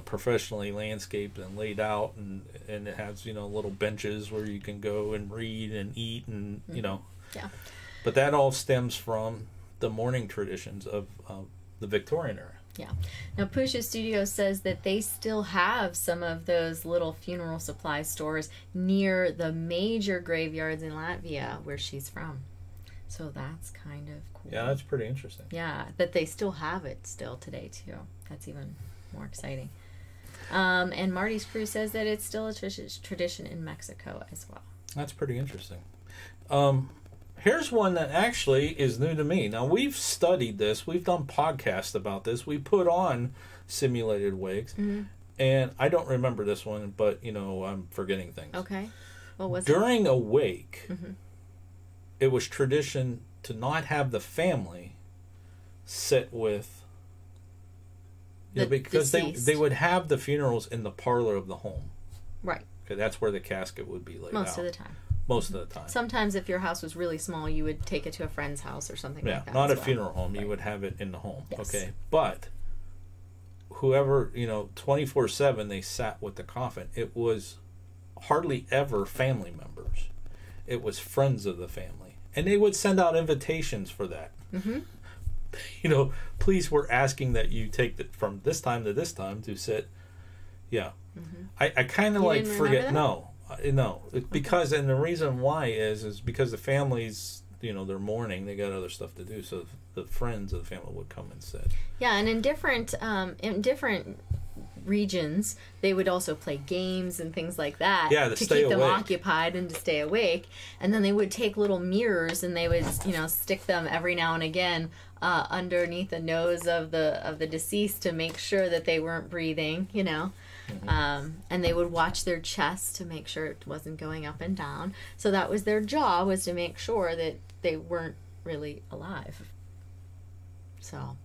[SPEAKER 1] professionally landscaped and laid out, and it has, little benches where you can go and read and eat and,
[SPEAKER 2] Yeah.
[SPEAKER 1] But that all stems from the mourning traditions of the Victorian era.
[SPEAKER 2] Yeah. Now, Pusha Studios says that they still have some of those little funeral supply stores near the major graveyards in Latvia where she's from. So that's kind of cool.
[SPEAKER 1] Yeah, that's pretty interesting.
[SPEAKER 2] Yeah, that they still have it still today, too. That's even more exciting. And Marty's Crew says that it's still a tradition in Mexico as well.
[SPEAKER 1] That's pretty interesting. Here's one that actually is new to me. Now, we've studied this. We've done podcasts about this. We put on simulated wakes. Mm-hmm. And I don't remember this one, but, I'm forgetting things.
[SPEAKER 2] Okay. What was
[SPEAKER 1] During a wake, it was tradition to not have the family sit with Yeah, because
[SPEAKER 2] deceased.
[SPEAKER 1] they would have the funerals in the parlor of the home.
[SPEAKER 2] Right.
[SPEAKER 1] Okay, that's where the casket would be laid
[SPEAKER 2] Most
[SPEAKER 1] out.
[SPEAKER 2] of the time.
[SPEAKER 1] Most of the time.
[SPEAKER 2] Sometimes if your house was really small, you would take it to a friend's house or something like that.
[SPEAKER 1] Not a
[SPEAKER 2] well.
[SPEAKER 1] funeral home.
[SPEAKER 2] Right.
[SPEAKER 1] You would have it in the home.
[SPEAKER 2] Yes.
[SPEAKER 1] Okay. But whoever, 24/7 they sat with the coffin. It was hardly ever family members. It was friends of the family. And they would send out invitations for that.
[SPEAKER 2] Mm-hmm.
[SPEAKER 1] Please, we're asking that you take it from this time to this time to sit. Yeah. Mm-hmm. I kind of like forget. No. Because, and the reason why is because the families, they're mourning, they got other stuff to do, so the friends of the family would come and sit.
[SPEAKER 2] Yeah, and in different regions, they would also play games and things like that
[SPEAKER 1] to
[SPEAKER 2] keep them occupied and to stay awake. And then they would take little mirrors and they would, stick them every now and again underneath the nose of the deceased to make sure that they weren't breathing, Mm-hmm. And they would watch their chest to make sure it wasn't going up and down. So that was their job, was to make sure that they weren't really alive. So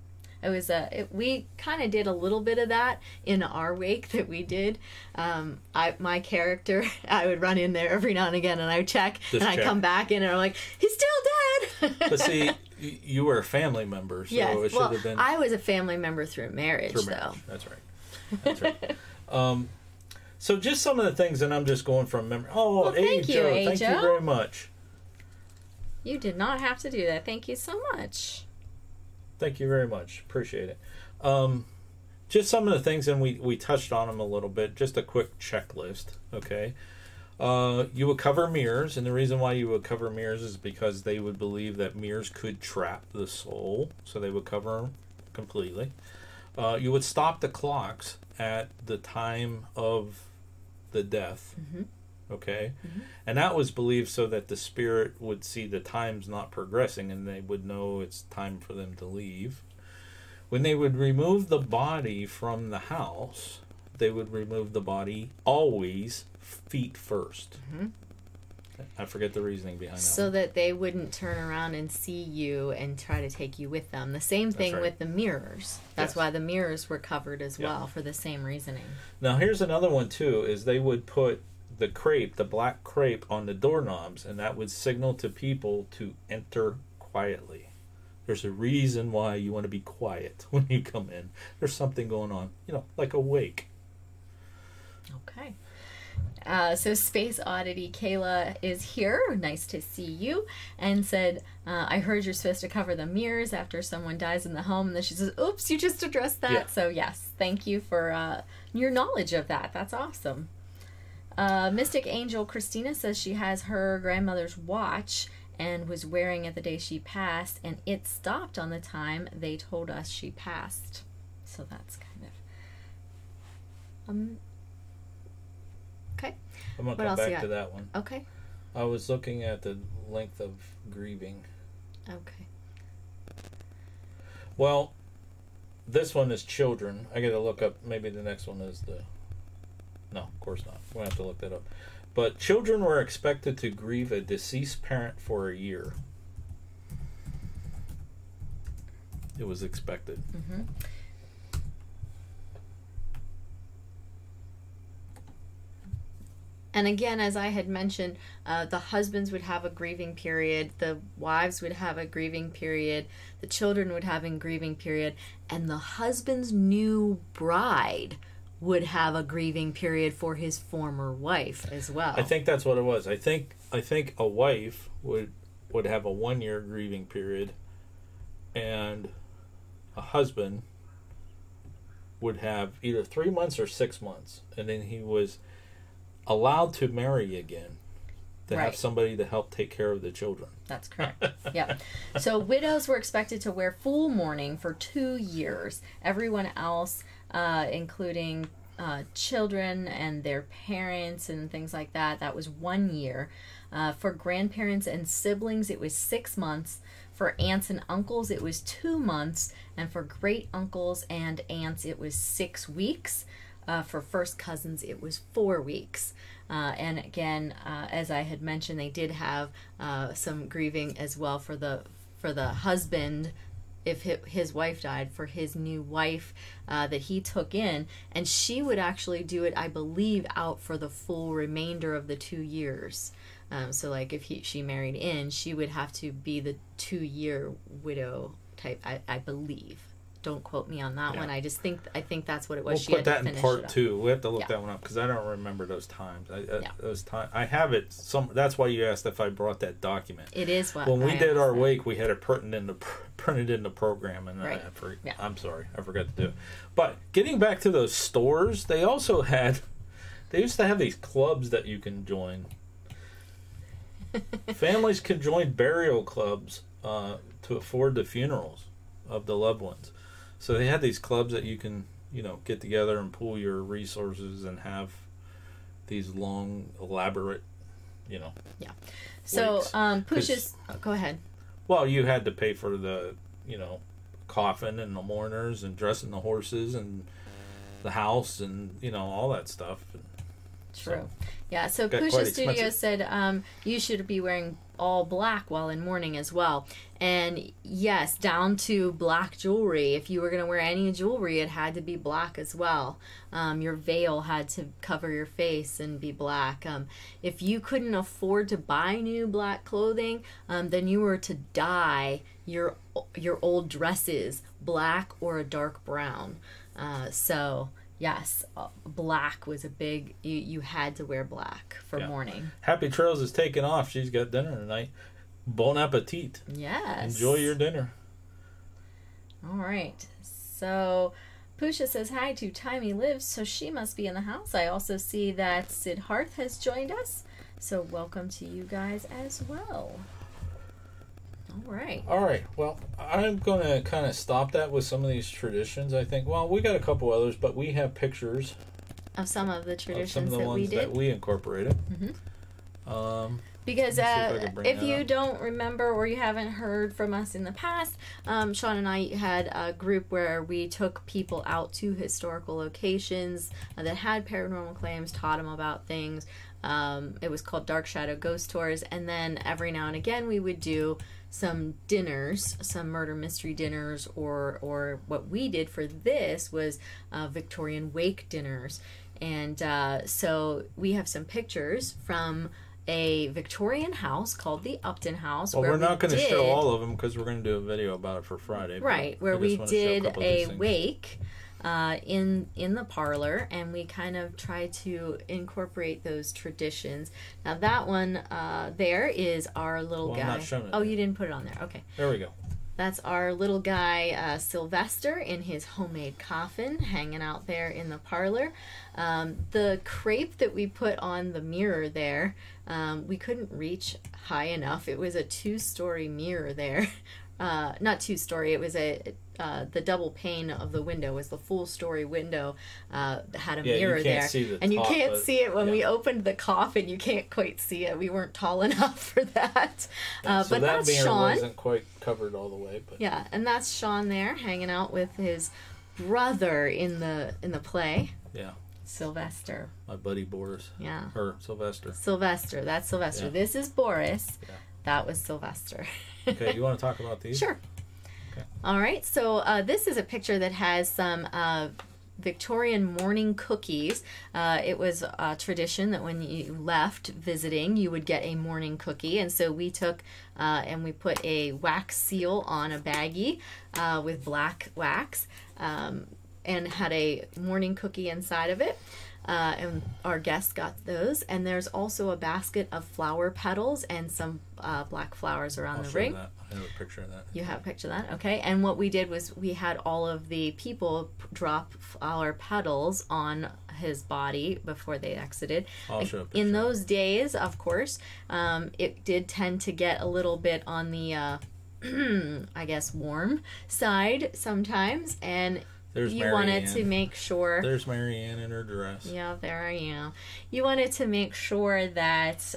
[SPEAKER 2] it was we kind of did a little bit of that in our wake that we did. My character, I would run in there every now and again and I would check I'd come back in and I'm like, he's still dead.
[SPEAKER 1] But see, you were a family member, so it should have been.
[SPEAKER 2] I was a family member through marriage.
[SPEAKER 1] Though. That's right. So just some of the things, and I'm just going from memory. Oh,
[SPEAKER 2] thank you,
[SPEAKER 1] thank you very much.
[SPEAKER 2] You did not have to do that. Thank you so much.
[SPEAKER 1] Thank you very much. Appreciate it. Just some of the things, and we touched on them a little bit. Just a quick checklist, okay? You would cover mirrors, and the reason why you would cover mirrors is because they would believe that mirrors could trap the soul, so they would cover them completely. You would stop the clocks at the time of the death,
[SPEAKER 2] mm-hmm.
[SPEAKER 1] okay?
[SPEAKER 2] Mm-hmm.
[SPEAKER 1] And that was believed so that the spirit would see the times not progressing and they would know it's time for them to leave. When they would remove the body from the house, they would remove the body always feet first.
[SPEAKER 2] Mm-hmm.
[SPEAKER 1] I forget the reasoning behind that.
[SPEAKER 2] So that they wouldn't turn around and see you and try to take you with them. The same thing with the mirrors. That's why the mirrors were covered as well, for the same reasoning.
[SPEAKER 1] Now here's another one too, is they would put the crepe, the black crepe, on the doorknobs, and that would signal to people to enter quietly. There's a reason why you want to be quiet when you come in. There's something going on, like a wake.
[SPEAKER 2] Okay. So Space Oddity Kayla is here. Nice to see you. And said, I heard you're supposed to cover the mirrors after someone dies in the home. And then she says, oops, you just addressed that. Yeah. So yes, thank you for your knowledge of that. That's awesome. Mystic Angel Christina says she has her grandmother's watch and was wearing it the day she passed. And it stopped on the time they told us she passed. So that's kind of... Okay.
[SPEAKER 1] I'm going to come back to that one.
[SPEAKER 2] Okay.
[SPEAKER 1] I was looking at the length of grieving.
[SPEAKER 2] Okay.
[SPEAKER 1] Well, this one is children. I got to look up. Maybe the next one is the... No, of course not. We're going to have to look that up. But children were expected to grieve a deceased parent for a year. It was expected.
[SPEAKER 2] Mm-hmm. And again, as I had mentioned, the husbands would have a grieving period, the wives would have a grieving period, the children would have a grieving period, and the husband's new bride would have a grieving period for his former wife as well.
[SPEAKER 1] I think that's what it was. I think a wife would have a 1-year grieving period, and a husband would have either 3 months or 6 months, and then he was allowed to marry again to have somebody to help take care of the children.
[SPEAKER 2] That's correct. Yeah. So widows were expected to wear full mourning for 2 years. Everyone else, including children and their parents and things like that, that was 1 year. For grandparents and siblings, it was 6 months. For aunts and uncles, it was 2 months. And for great uncles and aunts, it was 6 weeks. For first cousins, it was 4 weeks. And again, as I had mentioned, they did have some grieving as well for the husband if his wife died, for his new wife that he took in, and she would actually do it, I believe, out for the full remainder of the 2 years. So like if she married in, she would have to be the 2-year widow type, I believe. Don't quote me on that one. I think that's what it was.
[SPEAKER 1] We'll put that in part 2. We have to look that one up because I don't remember those times. I have it. That's why you asked if I brought that document.
[SPEAKER 2] It is what
[SPEAKER 1] when we did our wake, we had it printed in the program, and I'm sorry, I forgot to do it. But getting back to those stores, they used to have these clubs that you can join. Families can join burial clubs to afford the funerals of the loved ones. So they had these clubs that you can, get together and pool your resources and have these long, elaborate, Yeah.
[SPEAKER 2] So, Push's... go ahead.
[SPEAKER 1] Well, you had to pay for the, coffin and the mourners and dressing the horses and the house and, all that stuff.
[SPEAKER 2] True. Yeah, so Pusha Studio said you should be wearing all black while in mourning as well. And yes, down to black jewelry. If you were going to wear any jewelry, it had to be black as well. Your veil had to cover your face and be black. If you couldn't afford to buy new black clothing, then you were to dye your old dresses black or a dark brown. Yes, black was a big... You had to wear black for mourning. Happy
[SPEAKER 1] Trails is taking off. She's got dinner tonight. Bon appetit.
[SPEAKER 2] Yes.
[SPEAKER 1] Enjoy your dinner.
[SPEAKER 2] All right. So, Pusha says hi to Timey Lives, so she must be in the house. I also see that Sid Hearth has joined us. So, welcome to you guys as well. All right. Well,
[SPEAKER 1] I'm going to kind of stop that with some of these traditions, I think. Well, we got a couple others, but we have pictures
[SPEAKER 2] of some of the traditions
[SPEAKER 1] that we did. That we incorporated.
[SPEAKER 2] Mm-hmm. Because if you don't remember or you haven't heard from us in the past, Sean and I had a group where we took people out to historical locations that had paranormal claims, taught them about things. It was called Dark Shadow Ghost Tours, and then every now and again we would do some dinners, some murder mystery dinners, or what we did for this was Victorian Wake dinners. And so we have some pictures from a Victorian house called the Upton House.
[SPEAKER 1] Well, we're not going to show all of them because we're going to do a video about it for Friday.
[SPEAKER 2] Right, where we did a wake in the parlor, and we kind of try to incorporate those traditions. Now that one there is our little guy.
[SPEAKER 1] I'm not showing it.
[SPEAKER 2] Oh, you didn't put it on there. Okay.
[SPEAKER 1] There we go.
[SPEAKER 2] That's our little guy, Sylvester, in his homemade coffin, hanging out there in the parlor. The crepe that we put on the mirror there, we couldn't reach high enough. It was a 2-story mirror there. Not 2-story, it was the double pane of the window was the full story window that had a mirror there. You can't see it when we opened the coffin. You can't quite see it. We weren't tall enough for that.
[SPEAKER 1] So
[SPEAKER 2] but
[SPEAKER 1] that
[SPEAKER 2] that's
[SPEAKER 1] mirror
[SPEAKER 2] Sean.
[SPEAKER 1] Wasn't quite covered all the way. But
[SPEAKER 2] yeah, and that's Sean there hanging out with his brother in the play.
[SPEAKER 1] Yeah.
[SPEAKER 2] Sylvester.
[SPEAKER 1] My buddy Boris.
[SPEAKER 2] Yeah.
[SPEAKER 1] Or Sylvester.
[SPEAKER 2] Sylvester. That's Sylvester. Yeah. This is Boris. Yeah. That was Sylvester.
[SPEAKER 1] Okay, you want to talk about these?
[SPEAKER 2] Sure. Okay. All right, so this is a picture that has some Victorian morning cookies. It was a tradition that when you left visiting, you would get a morning cookie. And so we took and we put a wax seal on a baggie with black wax and had a morning cookie inside of it. And our guests got those. And there's also a basket of flower petals and some black flowers around the ring.
[SPEAKER 1] That. I have a picture of that.
[SPEAKER 2] You have a picture of that? Okay. And what we did was we had all of the people drop flower petals on his body before they exited.
[SPEAKER 1] I'll show a picture.
[SPEAKER 2] In those days, of course, it did tend to get a little bit on the, I guess, warm side sometimes. And you wanted to make sure...
[SPEAKER 1] There's Mary Ann in her dress.
[SPEAKER 2] Yeah, there I am. You wanted to make sure that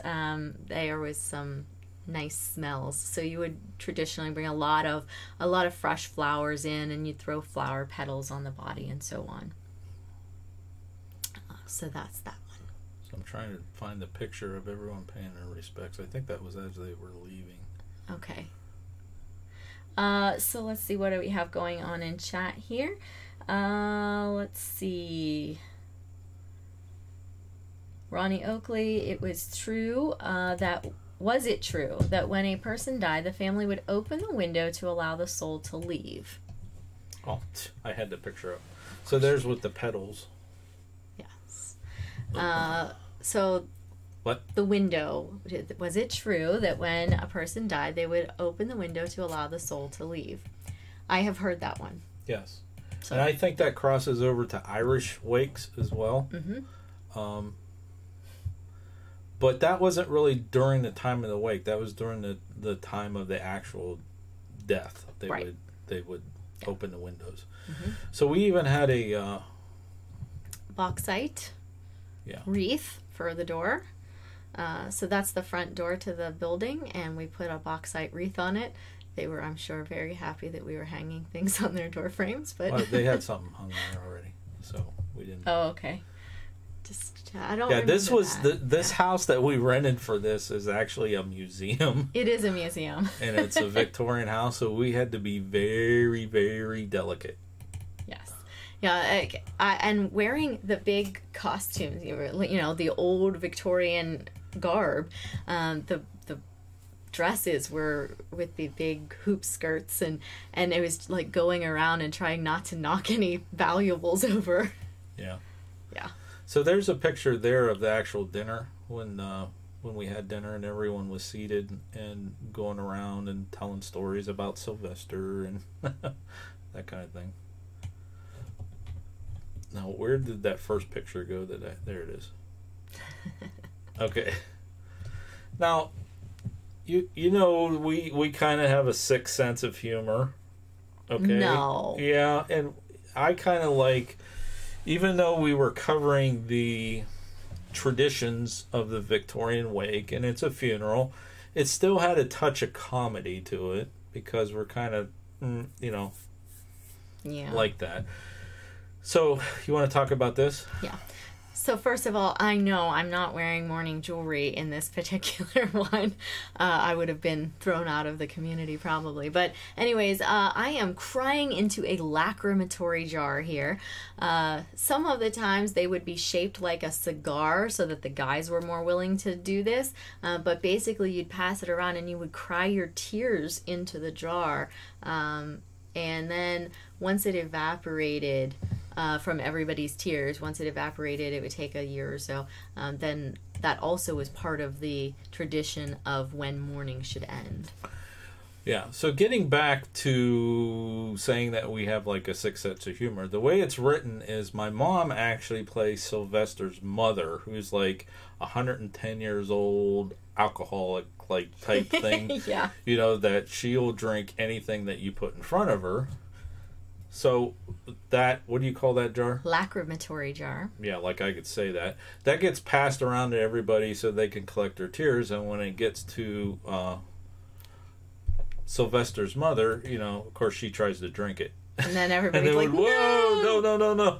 [SPEAKER 2] there was some nice smells. So you would traditionally bring a lot of fresh flowers in, and you'd throw flower petals on the body and so on. So that's that one.
[SPEAKER 1] So I'm trying to find the picture of everyone paying their respects. I think that was as they were leaving.
[SPEAKER 2] Okay. So let's see, what do we have going on in chat here? Let's see. Ronnie Oakley, it was true was it true that when a person died, the family would open the window to allow the soul to leave?
[SPEAKER 1] Oh, I had the picture up. So there's with the petals.
[SPEAKER 2] Yes. So
[SPEAKER 1] what?
[SPEAKER 2] The window, was it true that when a person died, they would open the window to allow the soul to leave? I have heard that one.
[SPEAKER 1] Yes. So. And I think that crosses over to Irish wakes as well.
[SPEAKER 2] Mm-hmm.
[SPEAKER 1] But that wasn't really during the time of the wake. That was during the time of the actual death. They would open the windows.
[SPEAKER 2] Mm-hmm.
[SPEAKER 1] So we even had a
[SPEAKER 2] bauxite wreath for the door. So that's the front door to the building, and we put a bauxite wreath on it. They were, I'm sure, very happy that we were hanging things on their door frames. But
[SPEAKER 1] well, they had something hung there already, so we didn't.
[SPEAKER 2] Oh, okay. I don't.
[SPEAKER 1] Yeah, this was this house that we rented for this is actually a museum.
[SPEAKER 2] It is a museum,
[SPEAKER 1] and it's a Victorian house, so we had to be very, very delicate.
[SPEAKER 2] Yes, yeah, and wearing the big costumes, the old Victorian garb, the dresses were with the big hoop skirts, and it was like going around and trying not to knock any valuables over.
[SPEAKER 1] Yeah.
[SPEAKER 2] Yeah.
[SPEAKER 1] So there's a picture there of the actual dinner when we had dinner and everyone was seated and going around and telling stories about Sylvester and that kind of thing. Now, where did that first picture go? There it is. Okay. Now, you know we kind of have a sick sense of humor. Okay.
[SPEAKER 2] No.
[SPEAKER 1] Yeah, and I kind of like. Even though we were covering the traditions of the Victorian wake, and it's a funeral, it still had a touch of comedy to it because we're kind of, like that. So, you want to talk about this?
[SPEAKER 2] Yeah. So first of all, I know I'm not wearing mourning jewelry in this particular one. I would have been thrown out of the community probably. But anyways, I am crying into a lachrymatory jar here. Some of the times they would be shaped like a cigar so that the guys were more willing to do this. But basically you'd pass it around and you would cry your tears into the jar. And then once it evaporated... from everybody's tears, once it evaporated, it would take a year or so. Then that also was part of the tradition of when mourning should end.
[SPEAKER 1] Yeah, so getting back to saying that we have like a sick sense of humor, the way it's written is my mom actually plays Sylvester's mother, who's like 110 years old, alcoholic like type thing.
[SPEAKER 2] Yeah.
[SPEAKER 1] That she'll drink anything that you put in front of her. So that, what do you call that jar?
[SPEAKER 2] Lachrymatory jar. Yeah,
[SPEAKER 1] like I could say that. That gets passed around to everybody so they can collect their tears. And when it gets to Sylvester's mother, of course she tries to drink it.
[SPEAKER 2] And then everybody's
[SPEAKER 1] and
[SPEAKER 2] like,
[SPEAKER 1] whoa, no.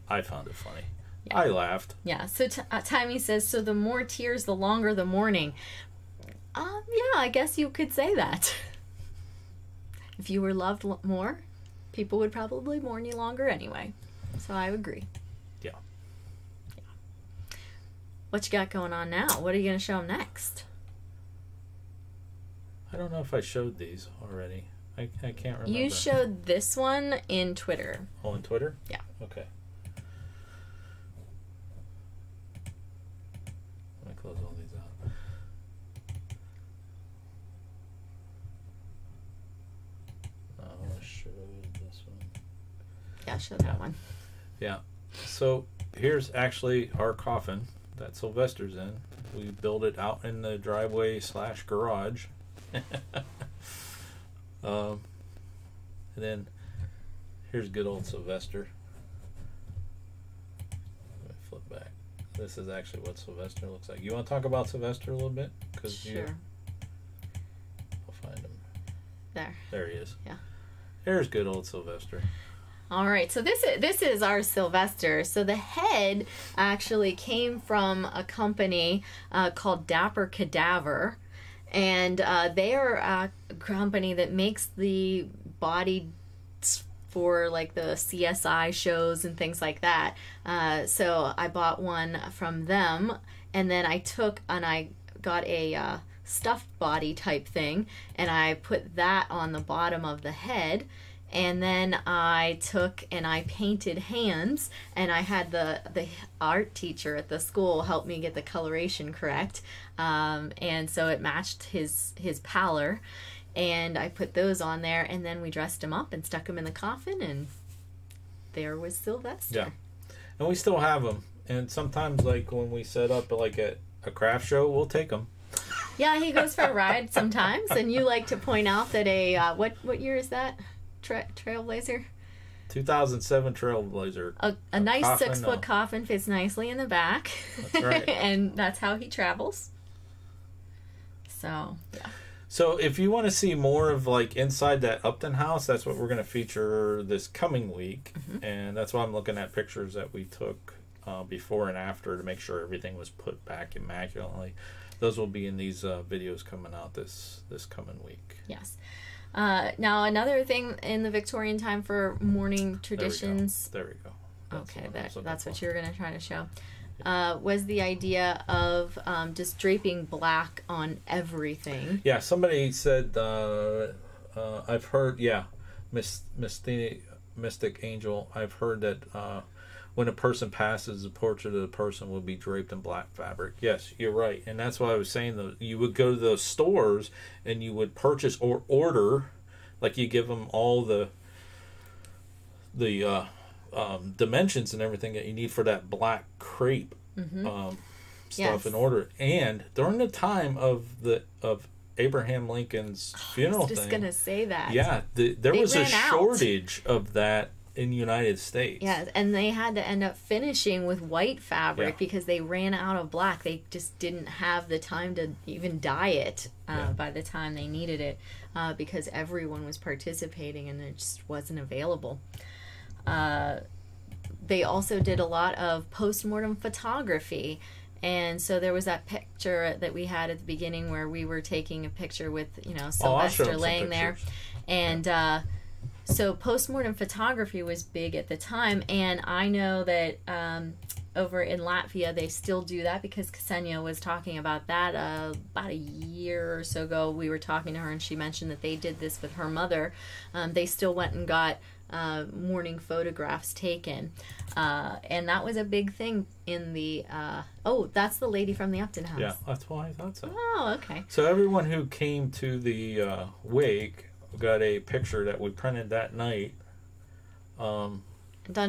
[SPEAKER 1] I found it funny. Yeah. I laughed.
[SPEAKER 2] Yeah, so Timey says, so the more tears, the longer the mourning. Yeah, I guess you could say that. If you were loved more, people would probably mourn you longer anyway. So I agree.
[SPEAKER 1] Yeah.
[SPEAKER 2] What you got going on now? What are you going to show them next?
[SPEAKER 1] I don't know if I showed these already. I can't remember.
[SPEAKER 2] You showed this one in Twitter.
[SPEAKER 1] Oh, in Twitter?
[SPEAKER 2] Yeah.
[SPEAKER 1] Okay. Let me close all these out.
[SPEAKER 2] Yeah, show that one.
[SPEAKER 1] Yeah. So here's actually our coffin that Sylvester's in. We built it out in the driveway / garage. And then here's good old Sylvester. Let me flip back. This is actually what Sylvester looks like. You want to talk about Sylvester a little bit?
[SPEAKER 2] Sure.
[SPEAKER 1] I'll find him.
[SPEAKER 2] There
[SPEAKER 1] he is.
[SPEAKER 2] Yeah.
[SPEAKER 1] There's good old Sylvester.
[SPEAKER 2] All right, so this is our Sylvester. So the head actually came from a company called Dapper Cadaver, And they are a company that makes the body for like the CSI shows and things like that. So I bought one from them, and then I got a stuffed body type thing, and I put that on the bottom of the head. And then I took and I painted hands, and I had the art teacher at the school help me get the coloration correct, and so it matched his pallor, and I put those on there, and then we dressed him up and stuck him in the coffin, and there was Sylvester.
[SPEAKER 1] Yeah, and we still have them, and sometimes like when we set up like a craft show, we'll take them.
[SPEAKER 2] Yeah, he goes for a ride sometimes, and you like to point out that what year is that? Trailblazer?
[SPEAKER 1] 2007 Trailblazer.
[SPEAKER 2] A nice 6-foot coffin fits nicely in the back.
[SPEAKER 1] That's right.
[SPEAKER 2] And that's how he travels. So, yeah.
[SPEAKER 1] So if you want to see more of like inside that Upton house, that's what we're going to feature this coming week. Mm-hmm. And that's why I'm looking at pictures that we took before and after to make sure everything was put back immaculately. Those will be in these videos coming out this coming week.
[SPEAKER 2] Yes. Now, another thing in the Victorian time for mourning traditions...
[SPEAKER 1] There we go.
[SPEAKER 2] Okay, that's what you were going to try to show. Was the idea of just draping black on everything.
[SPEAKER 1] Yeah, somebody said, I've heard, Mystic Angel, I've heard that when a person passes, the portrait of the person will be draped in black fabric. Yes, you're right. And that's why I was saying that you would go to those stores and you would purchase or order, like you give them all the dimensions and everything that you need for that black crepe stuff in order. And during the time of Abraham Lincoln's funeral
[SPEAKER 2] I was just going to say that.
[SPEAKER 1] Yeah, there was a shortage of that in the United States.
[SPEAKER 2] Yeah, and they had to end up finishing with white fabric because they ran out of black. They just didn't have the time to even dye it by the time they needed it because everyone was participating and it just wasn't available. They also did a lot of post-mortem photography. And so there was that picture that we had at the beginning where we were taking a picture with, Sylvester laying there. And so post-mortem photography was big at the time, and I know that over in Latvia they still do that because Ksenia was talking about that about a year or so ago. We were talking to her, and she mentioned that they did this with her mother. They still went and got morning photographs taken, and that was a big thing in the... that's the lady from the Upton house.
[SPEAKER 1] Yeah, that's why I thought so.
[SPEAKER 2] Oh, okay.
[SPEAKER 1] So everyone who came to the wake got a picture that we printed that night.
[SPEAKER 2] Done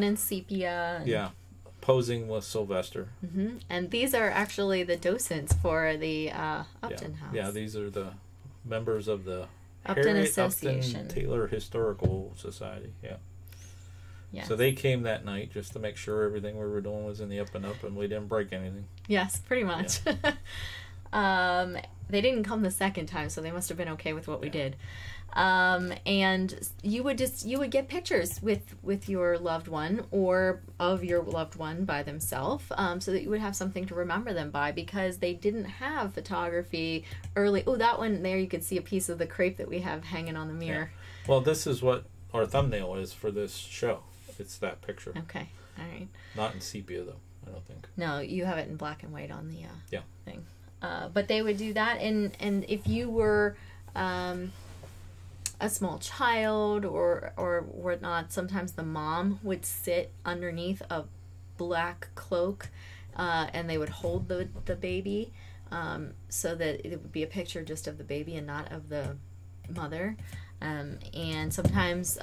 [SPEAKER 2] in sepia.
[SPEAKER 1] Yeah, posing with Sylvester.
[SPEAKER 2] Mm-hmm. And these are actually the docents for the Upton house.
[SPEAKER 1] Yeah, these are the members of the
[SPEAKER 2] Upton Association.
[SPEAKER 1] Upton Taylor Historical Society. Yeah.
[SPEAKER 2] Yes.
[SPEAKER 1] So they came that night just to make sure everything we were doing was in the up and up and we didn't break anything.
[SPEAKER 2] Yes, pretty much. Yeah. They didn't come the second time, so they must have been okay with what we did. And you would get pictures with your loved one or of your loved one by themselves, so that you would have something to remember them by, because they didn't have photography early. Oh, that one there, you could see a piece of the crepe that we have hanging on the mirror.
[SPEAKER 1] Yeah. Well, this is what our thumbnail is for this show. It's that picture.
[SPEAKER 2] Okay. All right.
[SPEAKER 1] Not in sepia though, I don't think.
[SPEAKER 2] No, you have it in black and white on the thing. But they would do that, and if you were a small child or whatnot, sometimes the mom would sit underneath a black cloak, and they would hold the baby, so that it would be a picture just of the baby and not of the mother. And sometimes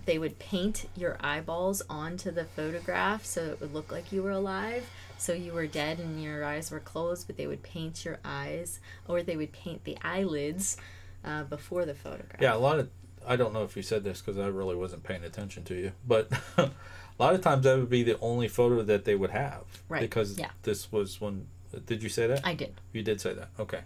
[SPEAKER 2] they would paint your eyeballs onto the photograph so it would look like you were alive. So you were dead and your eyes were closed, but they would paint your eyes, or they would paint the eyelids before the photograph.
[SPEAKER 1] Yeah, I don't know if you said this because I really wasn't paying attention to you, but a lot of times that would be the only photo that they would have.
[SPEAKER 2] Right.
[SPEAKER 1] Because this was when... Did you say that?
[SPEAKER 2] I did.
[SPEAKER 1] You did say that. Okay.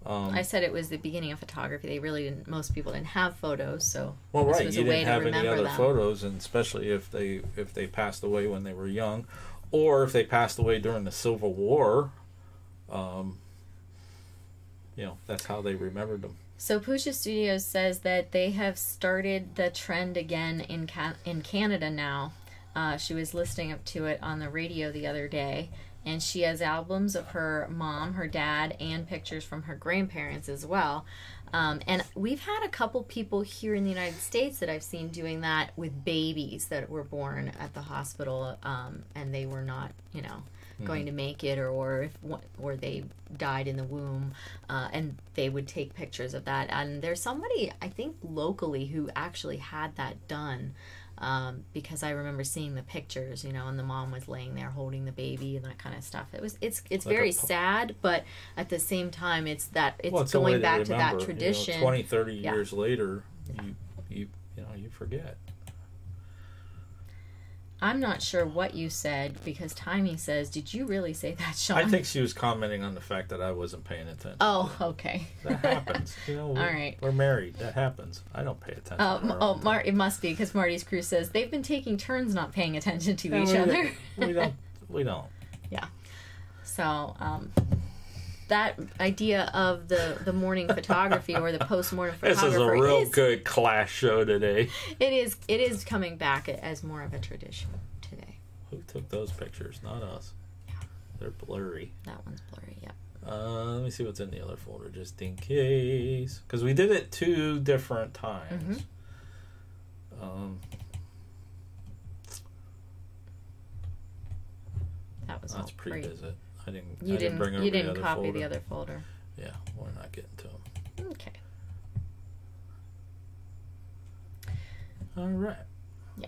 [SPEAKER 2] I said it was the beginning of photography. They really didn't... Most people didn't have photos, so...
[SPEAKER 1] Well,
[SPEAKER 2] this
[SPEAKER 1] right.
[SPEAKER 2] was
[SPEAKER 1] You
[SPEAKER 2] a way
[SPEAKER 1] didn't
[SPEAKER 2] to
[SPEAKER 1] have any
[SPEAKER 2] remember
[SPEAKER 1] other
[SPEAKER 2] them.
[SPEAKER 1] photos, and especially if they passed away when they were young, or if they passed away during the Civil War. that's how they remembered them.
[SPEAKER 2] So Pusha Studios says that they have started the trend again in Canada now. She was listening up to it on the radio the other day, and she has albums of her mom, her dad, and pictures from her grandparents as well. And we've had a couple people here in the United States that I've seen doing that with babies that were born at the hospital, and they were not, going to make it, or they died in the womb, and they would take pictures of that. And there's somebody, I think locally, who actually had that done, because I remember seeing the pictures, and the mom was laying there holding the baby and that kind of stuff. It's like very sad, but at the same time, it's going back to that tradition.
[SPEAKER 1] 20, 30 years later, you forget.
[SPEAKER 2] I'm not sure what you said, because Timey says, did you really say that, Sean?
[SPEAKER 1] I think she was commenting on the fact that I wasn't paying attention.
[SPEAKER 2] Oh, okay.
[SPEAKER 1] That happens.
[SPEAKER 2] All right.
[SPEAKER 1] We're married. That happens. I don't pay attention.
[SPEAKER 2] It must be, because Marty's crew says they've been taking turns not paying attention to each other.
[SPEAKER 1] We don't.
[SPEAKER 2] Yeah. So, that idea of the morning photography or the post-mortem photographer
[SPEAKER 1] this is a real good class show today.
[SPEAKER 2] It is coming back as more of a tradition today.
[SPEAKER 1] Who took those pictures? Not us.
[SPEAKER 2] Yeah.
[SPEAKER 1] They're blurry.
[SPEAKER 2] That one's blurry, yeah.
[SPEAKER 1] Let me see what's in the other folder, just in case. Because we did it 2 different times.
[SPEAKER 2] Mm-hmm.
[SPEAKER 1] That's pre-visit.
[SPEAKER 2] You didn't
[SPEAKER 1] bring over
[SPEAKER 2] you
[SPEAKER 1] the
[SPEAKER 2] didn't
[SPEAKER 1] other
[SPEAKER 2] copy
[SPEAKER 1] folder.
[SPEAKER 2] the other folder.
[SPEAKER 1] Yeah, we're not getting to them.
[SPEAKER 2] Okay.
[SPEAKER 1] All right.
[SPEAKER 2] Yeah.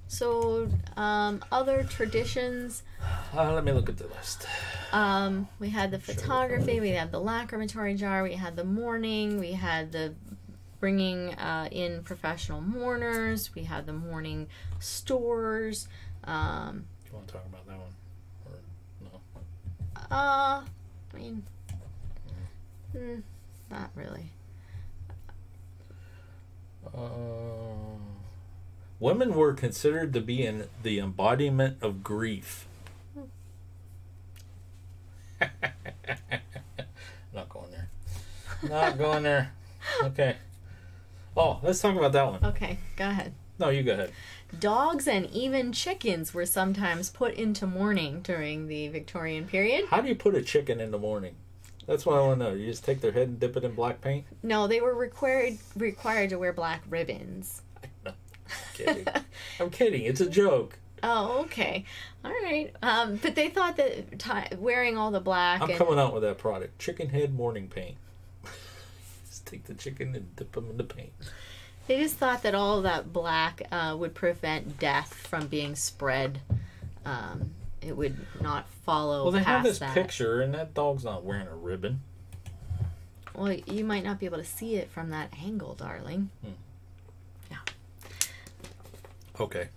[SPEAKER 2] So, other traditions.
[SPEAKER 1] Let me look at the list.
[SPEAKER 2] We had the photography. We had the Lachrymatory Jar. We had the mourning. We had the bringing in professional mourners. We had the mourning stores.
[SPEAKER 1] Do you want to talk about that one? Or no?
[SPEAKER 2] I mean, not really.
[SPEAKER 1] Women were considered to be in the embodiment of grief. Not going there. Not going there. Okay. Oh, let's talk about that one.
[SPEAKER 2] Okay, go ahead.
[SPEAKER 1] No, you go ahead.
[SPEAKER 2] Dogs and even chickens were sometimes put into mourning during the Victorian period.
[SPEAKER 1] How do you put a chicken into mourning? That's what I want to know. You just take their head and dip it in black paint?
[SPEAKER 2] No, they were required to wear black ribbons.
[SPEAKER 1] I'm kidding. I'm kidding. It's a joke.
[SPEAKER 2] Oh, okay. All right. But they thought that wearing all the black...
[SPEAKER 1] I'm coming out with that product. Chicken head mourning paint. Just take the chicken and dip them in the paint.
[SPEAKER 2] They just thought that all that black would prevent death from being spread. It would not follow.
[SPEAKER 1] Well, they have this
[SPEAKER 2] that
[SPEAKER 1] picture, and that dog's not wearing a ribbon.
[SPEAKER 2] Well, you might not be able to see it from that angle, darling. Yeah.
[SPEAKER 1] Okay.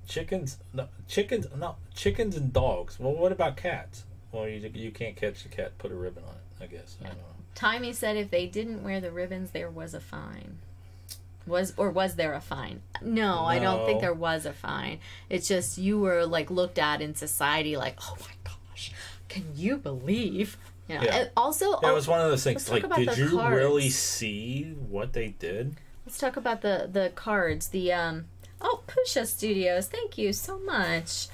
[SPEAKER 1] Chickens and dogs. Well, what about cats? Well, you can't catch the cat, put a ribbon on it, I guess.
[SPEAKER 2] Yeah.
[SPEAKER 1] I don't know.
[SPEAKER 2] Timey said if they didn't wear the ribbons, there was a fine. Was there a fine? No, I don't think there was a fine. It's just you were looked at in society like, oh my gosh, can you believe? Yeah. And also,
[SPEAKER 1] it was one of those things. Did you
[SPEAKER 2] cards.
[SPEAKER 1] Really see what they did?
[SPEAKER 2] Let's talk about the cards. The Pusha Studios. Thank you so much.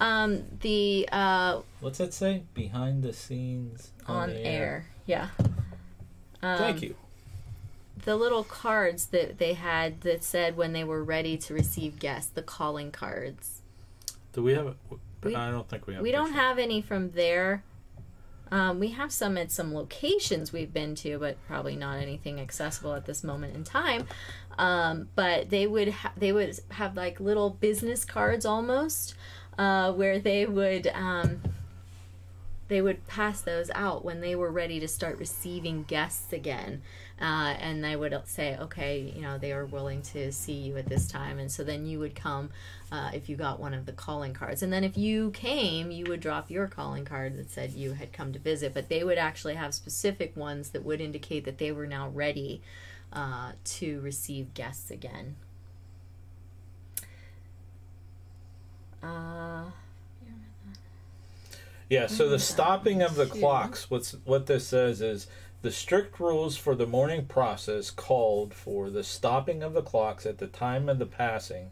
[SPEAKER 1] What's that say? Behind the scenes on the air.
[SPEAKER 2] Yeah.
[SPEAKER 1] Thank you.
[SPEAKER 2] The little cards that they had that said when they were ready to receive guests, the calling cards.
[SPEAKER 1] Do we have it? I don't think we have.
[SPEAKER 2] We don't have any from there. We have some at some locations we've been to, but probably not anything accessible at this moment in time. But they would have like little business cards almost, where they would pass those out when they were ready to start receiving guests again. And they would say, okay, they are willing to see you at this time. And so then you would come if you got one of the calling cards. And then if you came, you would drop your calling card that said you had come to visit. But they would actually have specific ones that would indicate that they were now ready to receive guests again.
[SPEAKER 1] Yeah, so the stopping of the clocks, what this says is, the strict rules for the mourning process called for the stopping of the clocks at the time of the passing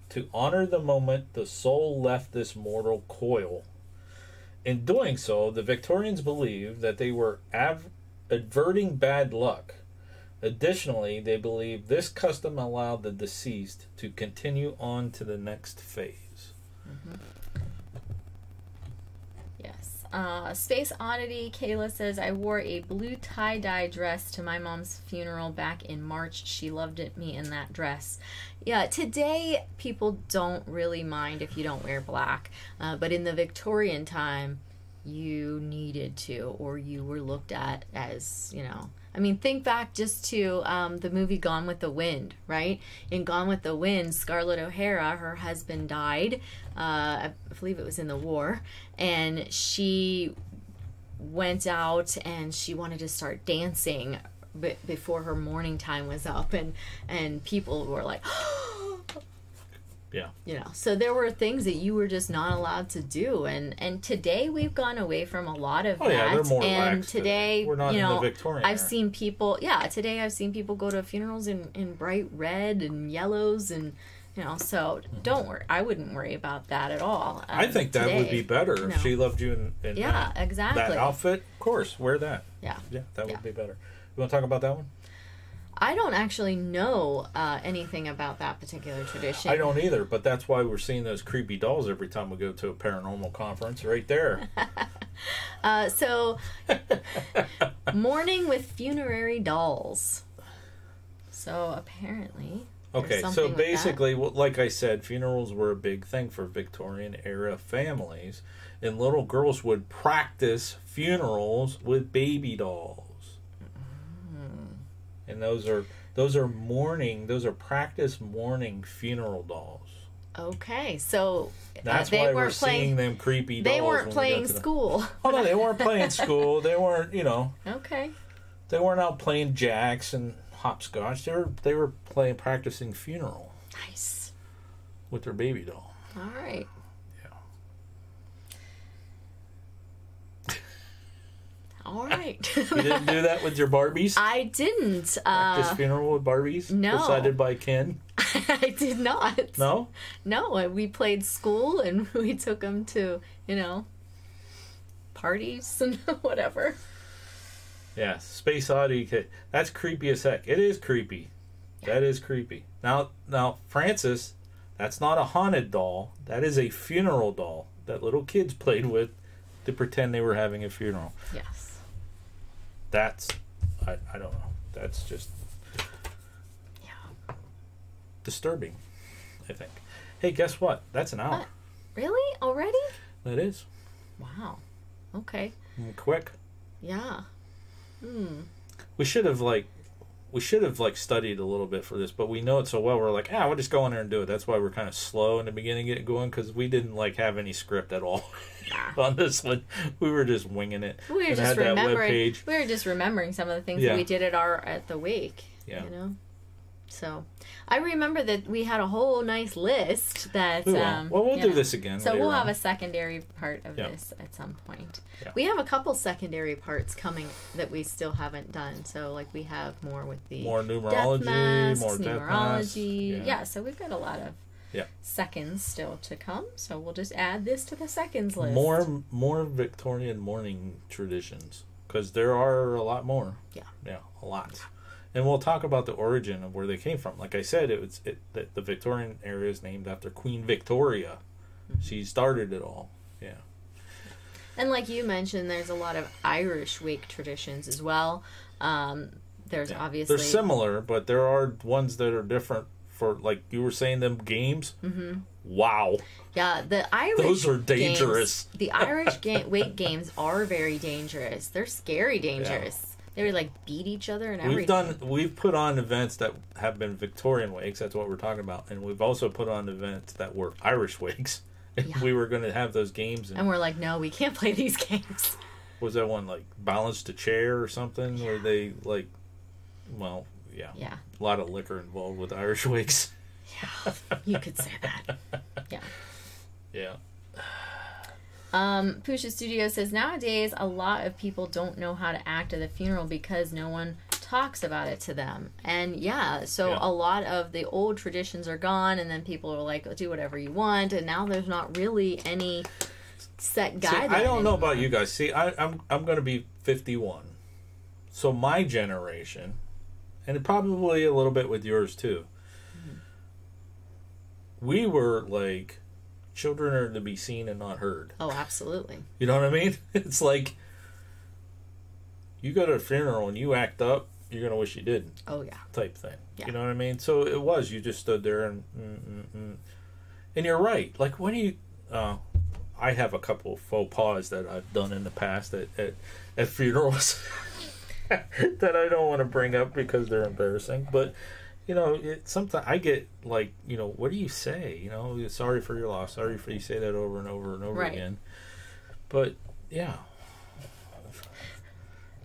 [SPEAKER 1] to honor the moment the soul left this mortal coil. In doing so, the Victorians believed that they were averting bad luck. Additionally, they believed this custom allowed the deceased to continue on to the next phase.
[SPEAKER 2] Mm-hmm. Space Oddity, Kayla says, I wore a blue tie-dye dress to my mom's funeral back in March. She loved me in that dress. Yeah, today people don't really mind if you don't wear black. But in the Victorian time, you needed to, or you were looked at as, I mean, think back just to the movie Gone with the Wind, right? In Gone with the Wind, Scarlett O'Hara, her husband died. I believe it was in the war. And she went out and she wanted to start dancing before her mourning time was up. And people were like,
[SPEAKER 1] yeah.
[SPEAKER 2] So there were things that you were just not allowed to do. And today we've gone away from a lot of that.
[SPEAKER 1] Yeah, they're more
[SPEAKER 2] and
[SPEAKER 1] relaxed
[SPEAKER 2] today,
[SPEAKER 1] we're not in the Victorian
[SPEAKER 2] I've
[SPEAKER 1] era.
[SPEAKER 2] seen people, today I've seen people go to funerals in bright red and yellows and, so don't worry. I wouldn't worry about that at all.
[SPEAKER 1] I think that would be better if she loved you in
[SPEAKER 2] exactly.
[SPEAKER 1] that outfit. Of course, wear that.
[SPEAKER 2] Yeah.
[SPEAKER 1] Yeah, that would be better. You want to talk about that one?
[SPEAKER 2] I don't actually know anything about that particular tradition.
[SPEAKER 1] I don't either, but that's why we're seeing those creepy dolls every time we go to a paranormal conference right there.
[SPEAKER 2] So, mourning with funerary dolls. So, apparently...
[SPEAKER 1] Okay, so basically, like I said, funerals were a big thing for Victorian era families, and little girls would practice funerals with baby dolls. And those are practice mourning funeral dolls.
[SPEAKER 2] Okay, so
[SPEAKER 1] that's
[SPEAKER 2] they
[SPEAKER 1] why
[SPEAKER 2] weren't
[SPEAKER 1] we're seeing them creepy dolls.
[SPEAKER 2] They weren't playing school.
[SPEAKER 1] Oh no, they weren't playing school. They weren't,
[SPEAKER 2] Okay.
[SPEAKER 1] They weren't out playing jacks and hopscotch. They were practicing funeral.
[SPEAKER 2] Nice.
[SPEAKER 1] With their baby doll.
[SPEAKER 2] All right.
[SPEAKER 1] Yeah.
[SPEAKER 2] All right.
[SPEAKER 1] You didn't do that with your Barbies?
[SPEAKER 2] I didn't.
[SPEAKER 1] Practice funeral with Barbies?
[SPEAKER 2] No.
[SPEAKER 1] Decided by Ken?
[SPEAKER 2] I did not.
[SPEAKER 1] No?
[SPEAKER 2] No, we played school and we took them to, parties and whatever.
[SPEAKER 1] Yeah, Space Oddity. That's creepy as heck. It is creepy. Yeah. That is creepy. Now, Francis, that's not a haunted doll. That is a funeral doll that little kids played with to pretend they were having a funeral.
[SPEAKER 2] Yes.
[SPEAKER 1] That's, I don't know. That's just disturbing, I think. Hey, guess what? That's an hour.
[SPEAKER 2] What? Really? Already?
[SPEAKER 1] That is.
[SPEAKER 2] Wow. Okay.
[SPEAKER 1] Quick.
[SPEAKER 2] Yeah.
[SPEAKER 1] We should have studied a little bit for this, but we know it so well. We're like, we'll just go in there and do it. That's why we're kind of slow in the beginning, getting going, because we didn't have any script at all on this one. We were just winging it.
[SPEAKER 2] We were just remembering. We were just remembering some of the things that we did at the wake.
[SPEAKER 1] Yeah.
[SPEAKER 2] So, I remember that we had a whole nice list that...
[SPEAKER 1] we'll do this again.
[SPEAKER 2] So we'll have a secondary part of this at some point. Yeah. We have a couple secondary parts coming that we still haven't done. So, we have more with the...
[SPEAKER 1] More numerology,
[SPEAKER 2] more numerology. Yeah, so we've got a lot of seconds still to come. So we'll just add this to the seconds list.
[SPEAKER 1] More Victorian mourning traditions. Because there are a lot more.
[SPEAKER 2] Yeah.
[SPEAKER 1] Yeah, a lot. And we'll talk about the origin of where they came from. Like I said, the Victorian era is named after Queen Victoria. Mm-hmm. She started it all. Yeah.
[SPEAKER 2] And like you mentioned, there's a lot of Irish wake traditions as well. There's obviously...
[SPEAKER 1] They're similar, but there are ones that are different for, like you were saying, them games. Mm-hmm. Wow.
[SPEAKER 2] Yeah, the Irish
[SPEAKER 1] Those are dangerous.
[SPEAKER 2] The Irish wake games are very dangerous. They're scary dangerous. Yeah. They would beat each other and everything.
[SPEAKER 1] We've put on events that have been Victorian wakes. That's what we're talking about, and we've also put on events that were Irish wakes. And we were going to have those games,
[SPEAKER 2] and we're like, no, we can't play these games.
[SPEAKER 1] Was that one balanced a chair or something? Where they a lot of liquor involved with Irish wakes.
[SPEAKER 2] Yeah, you could say that. Yeah.
[SPEAKER 1] Yeah.
[SPEAKER 2] Pusha Studio says, nowadays, a lot of people don't know how to act at the funeral because no one talks about it to them. And a lot of the old traditions are gone, and then people are like, do whatever you want, and now there's not really any set guidelines.
[SPEAKER 1] I don't know about you guys. See, I'm going to be 51. So my generation, and probably a little bit with yours too, we were like, children are to be seen and not heard.
[SPEAKER 2] Oh, absolutely.
[SPEAKER 1] You know what I mean? It's like, you go to a funeral and you act up, you're going to wish you didn't.
[SPEAKER 2] Oh, yeah.
[SPEAKER 1] Type thing.
[SPEAKER 2] Yeah.
[SPEAKER 1] You know what I mean? So it was, you just stood there and... And you're right. Like, when you... I have a couple of faux pas that I've done in the past at funerals that I don't want to bring up because they're embarrassing. But, you know, sometimes I get, like, you know, what do you say? You know, sorry for your loss. Sorry for you say that over and over and over again. But, yeah...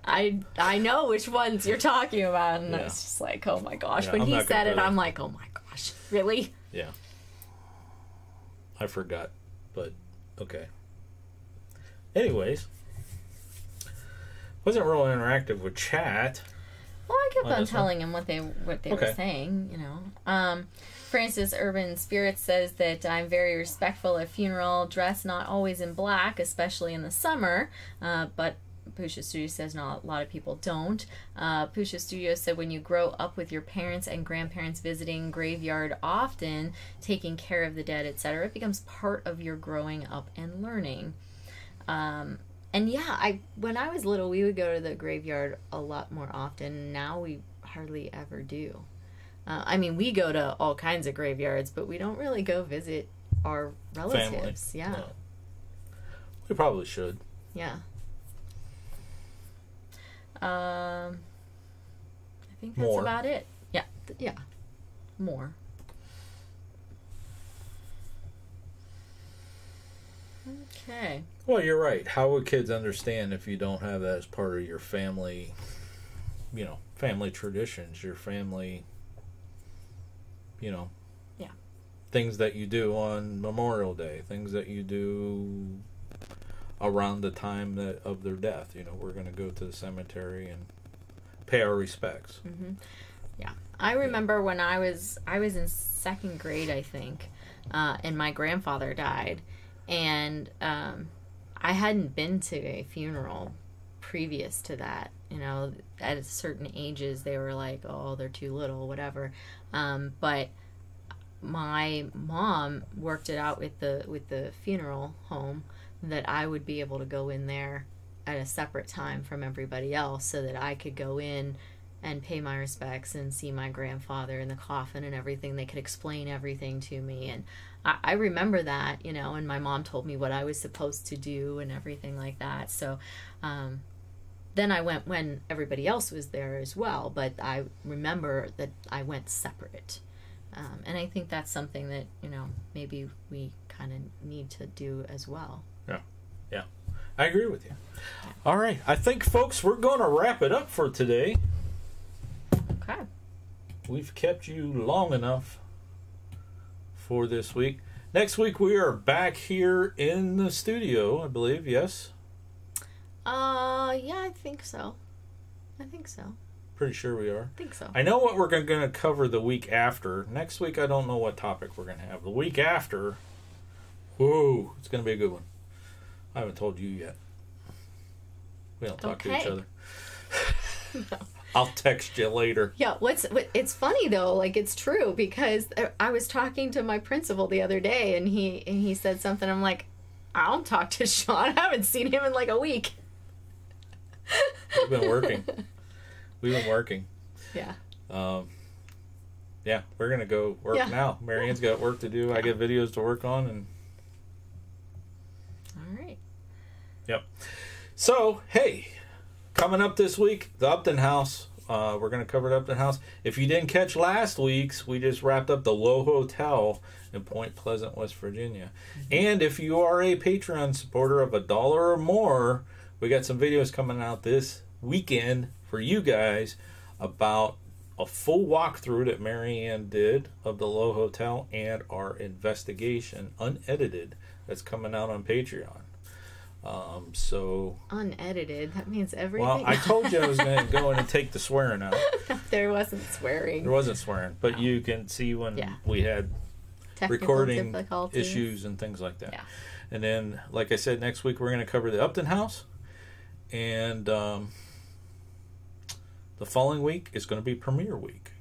[SPEAKER 2] I know which ones you're talking about, and it's just like, oh my gosh. When he said it, I'm like, oh my gosh, really?
[SPEAKER 1] Yeah. I forgot, but okay. Anyways, wasn't real interactive with chat.
[SPEAKER 2] Well, I kept on telling him what they were saying, you know. Francis Urban Spirit says that I'm very respectful of funeral dress, not always in black, especially in the summer, but Pusha Studio says not a lot of people don't. Pusha Studio said when you grow up with your parents and grandparents visiting graveyard often, taking care of the dead, etc., it becomes part of your growing up and learning. And when I was little, we would go to the graveyard a lot more often. Now we hardly ever do. I mean, we go to all kinds of graveyards, but we don't really go visit our relatives.
[SPEAKER 1] Family.
[SPEAKER 2] Yeah.
[SPEAKER 1] No. We probably should.
[SPEAKER 2] Yeah. I think that's about it. Yeah. Yeah. More. Okay.
[SPEAKER 1] Well, you're right. How would kids understand if you don't have that as part of your family, you know, family traditions, your family, you know, things that you do on Memorial Day, things that you do around the time of their death. You know, we're going to go to the cemetery and pay our respects.
[SPEAKER 2] Mm-hmm. Yeah. I remember when I was in second grade, I think, and my grandfather died, and I hadn't been to a funeral previous to that. You know, at certain ages, they were like, oh, they're too little, whatever. But my mom worked it out with the funeral home that I would be able to go in there at a separate time from everybody else so that I could go in and pay my respects and see my grandfather in the coffin and everything. They could explain everything to me. And I remember that, you know, and my mom told me what I was supposed to do and everything like that. So then I went when everybody else was there as well. But I remember that I went separate. And I think that's something that, you know, maybe we kind of need to do as well.
[SPEAKER 1] Yeah, I agree with you. All right, I think, folks, we're going to wrap it up for today.
[SPEAKER 2] Okay.
[SPEAKER 1] We've kept you long enough for this week. Next week, we are back here in the studio, I believe, yes?
[SPEAKER 2] Yeah, I think so.
[SPEAKER 1] Pretty sure we are.
[SPEAKER 2] I think so.
[SPEAKER 1] I know what we're going to cover the week after. Next week, I don't know what topic we're going to have. The week after, whoa, it's going to be a good one. I haven't told you yet. We don't talk to each other.
[SPEAKER 2] No.
[SPEAKER 1] I'll text you later.
[SPEAKER 2] Yeah, it's funny though, like it's true, because I was talking to my principal the other day and he said something. I'm like, I don't talk to Sean. I haven't seen him in like a week.
[SPEAKER 1] We've been working.
[SPEAKER 2] Yeah.
[SPEAKER 1] Yeah, we're gonna go work now. Marianne's got work to do. I got videos to work on, and
[SPEAKER 2] all right.
[SPEAKER 1] Yep. So, hey, coming up this week, the Upton House. We're going to cover the Upton House. If you didn't catch last week's, we just wrapped up the Low Hotel in Point Pleasant, West Virginia. Mm-hmm. And if you are a Patreon supporter of $1 or more, we got some videos coming out this weekend for you guys about a full walkthrough that Marianne did of the Low Hotel and our investigation, unedited, that's coming out on Patreon. So
[SPEAKER 2] unedited. That means everything.
[SPEAKER 1] well, I told you I was going to go in and take the swearing out.
[SPEAKER 2] There wasn't swearing.
[SPEAKER 1] There wasn't swearing, but you can see when we had
[SPEAKER 2] Technical
[SPEAKER 1] recording
[SPEAKER 2] difficulties.
[SPEAKER 1] issues and things like that.
[SPEAKER 2] Yeah.
[SPEAKER 1] And then, like I said, next week we're going to cover the Upton House, and the following week is going to be premiere week.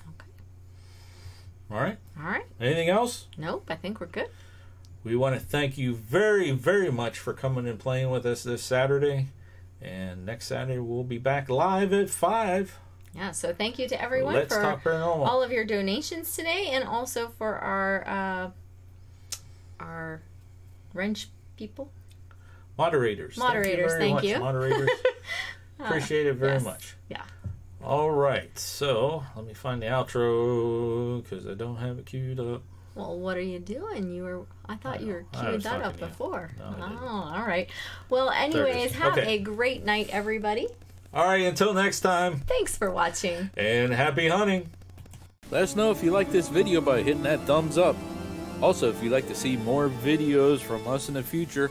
[SPEAKER 2] Okay.
[SPEAKER 1] All right.
[SPEAKER 2] All right.
[SPEAKER 1] Anything else?
[SPEAKER 2] Nope. I think we're good.
[SPEAKER 1] We want to thank you very, very much for coming and playing with us this Saturday. And next Saturday we'll be back live at 5.
[SPEAKER 2] Yeah, so thank you to everyone
[SPEAKER 1] Let's
[SPEAKER 2] for
[SPEAKER 1] Talk Paranormal.
[SPEAKER 2] all of your donations today, and also for our wrench people.
[SPEAKER 1] Moderators.
[SPEAKER 2] Moderators, thank you.
[SPEAKER 1] Moderators. Appreciate it very much.
[SPEAKER 2] Yeah.
[SPEAKER 1] All right, so let me find the outro because I don't have it queued up.
[SPEAKER 2] Well, what are you doing? I thought you were
[SPEAKER 1] I
[SPEAKER 2] queued
[SPEAKER 1] was
[SPEAKER 2] that up
[SPEAKER 1] talking to you.
[SPEAKER 2] before.
[SPEAKER 1] No, I didn't.
[SPEAKER 2] Oh, all right. Well, anyways, have
[SPEAKER 1] Okay.
[SPEAKER 2] a great night, everybody.
[SPEAKER 1] All right, until next time.
[SPEAKER 2] Thanks for watching.
[SPEAKER 1] And happy hunting. Let us know if you like this video by hitting that thumbs up. Also, if you'd like to see more videos from us in the future,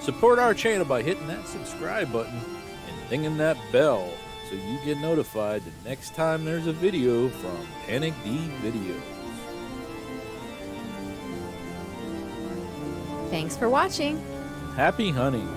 [SPEAKER 1] support our channel by hitting that subscribe button and dinging that bell so you get notified the next time there's a video from Panic D Videos.
[SPEAKER 2] Thanks for watching.
[SPEAKER 1] Happy hunting.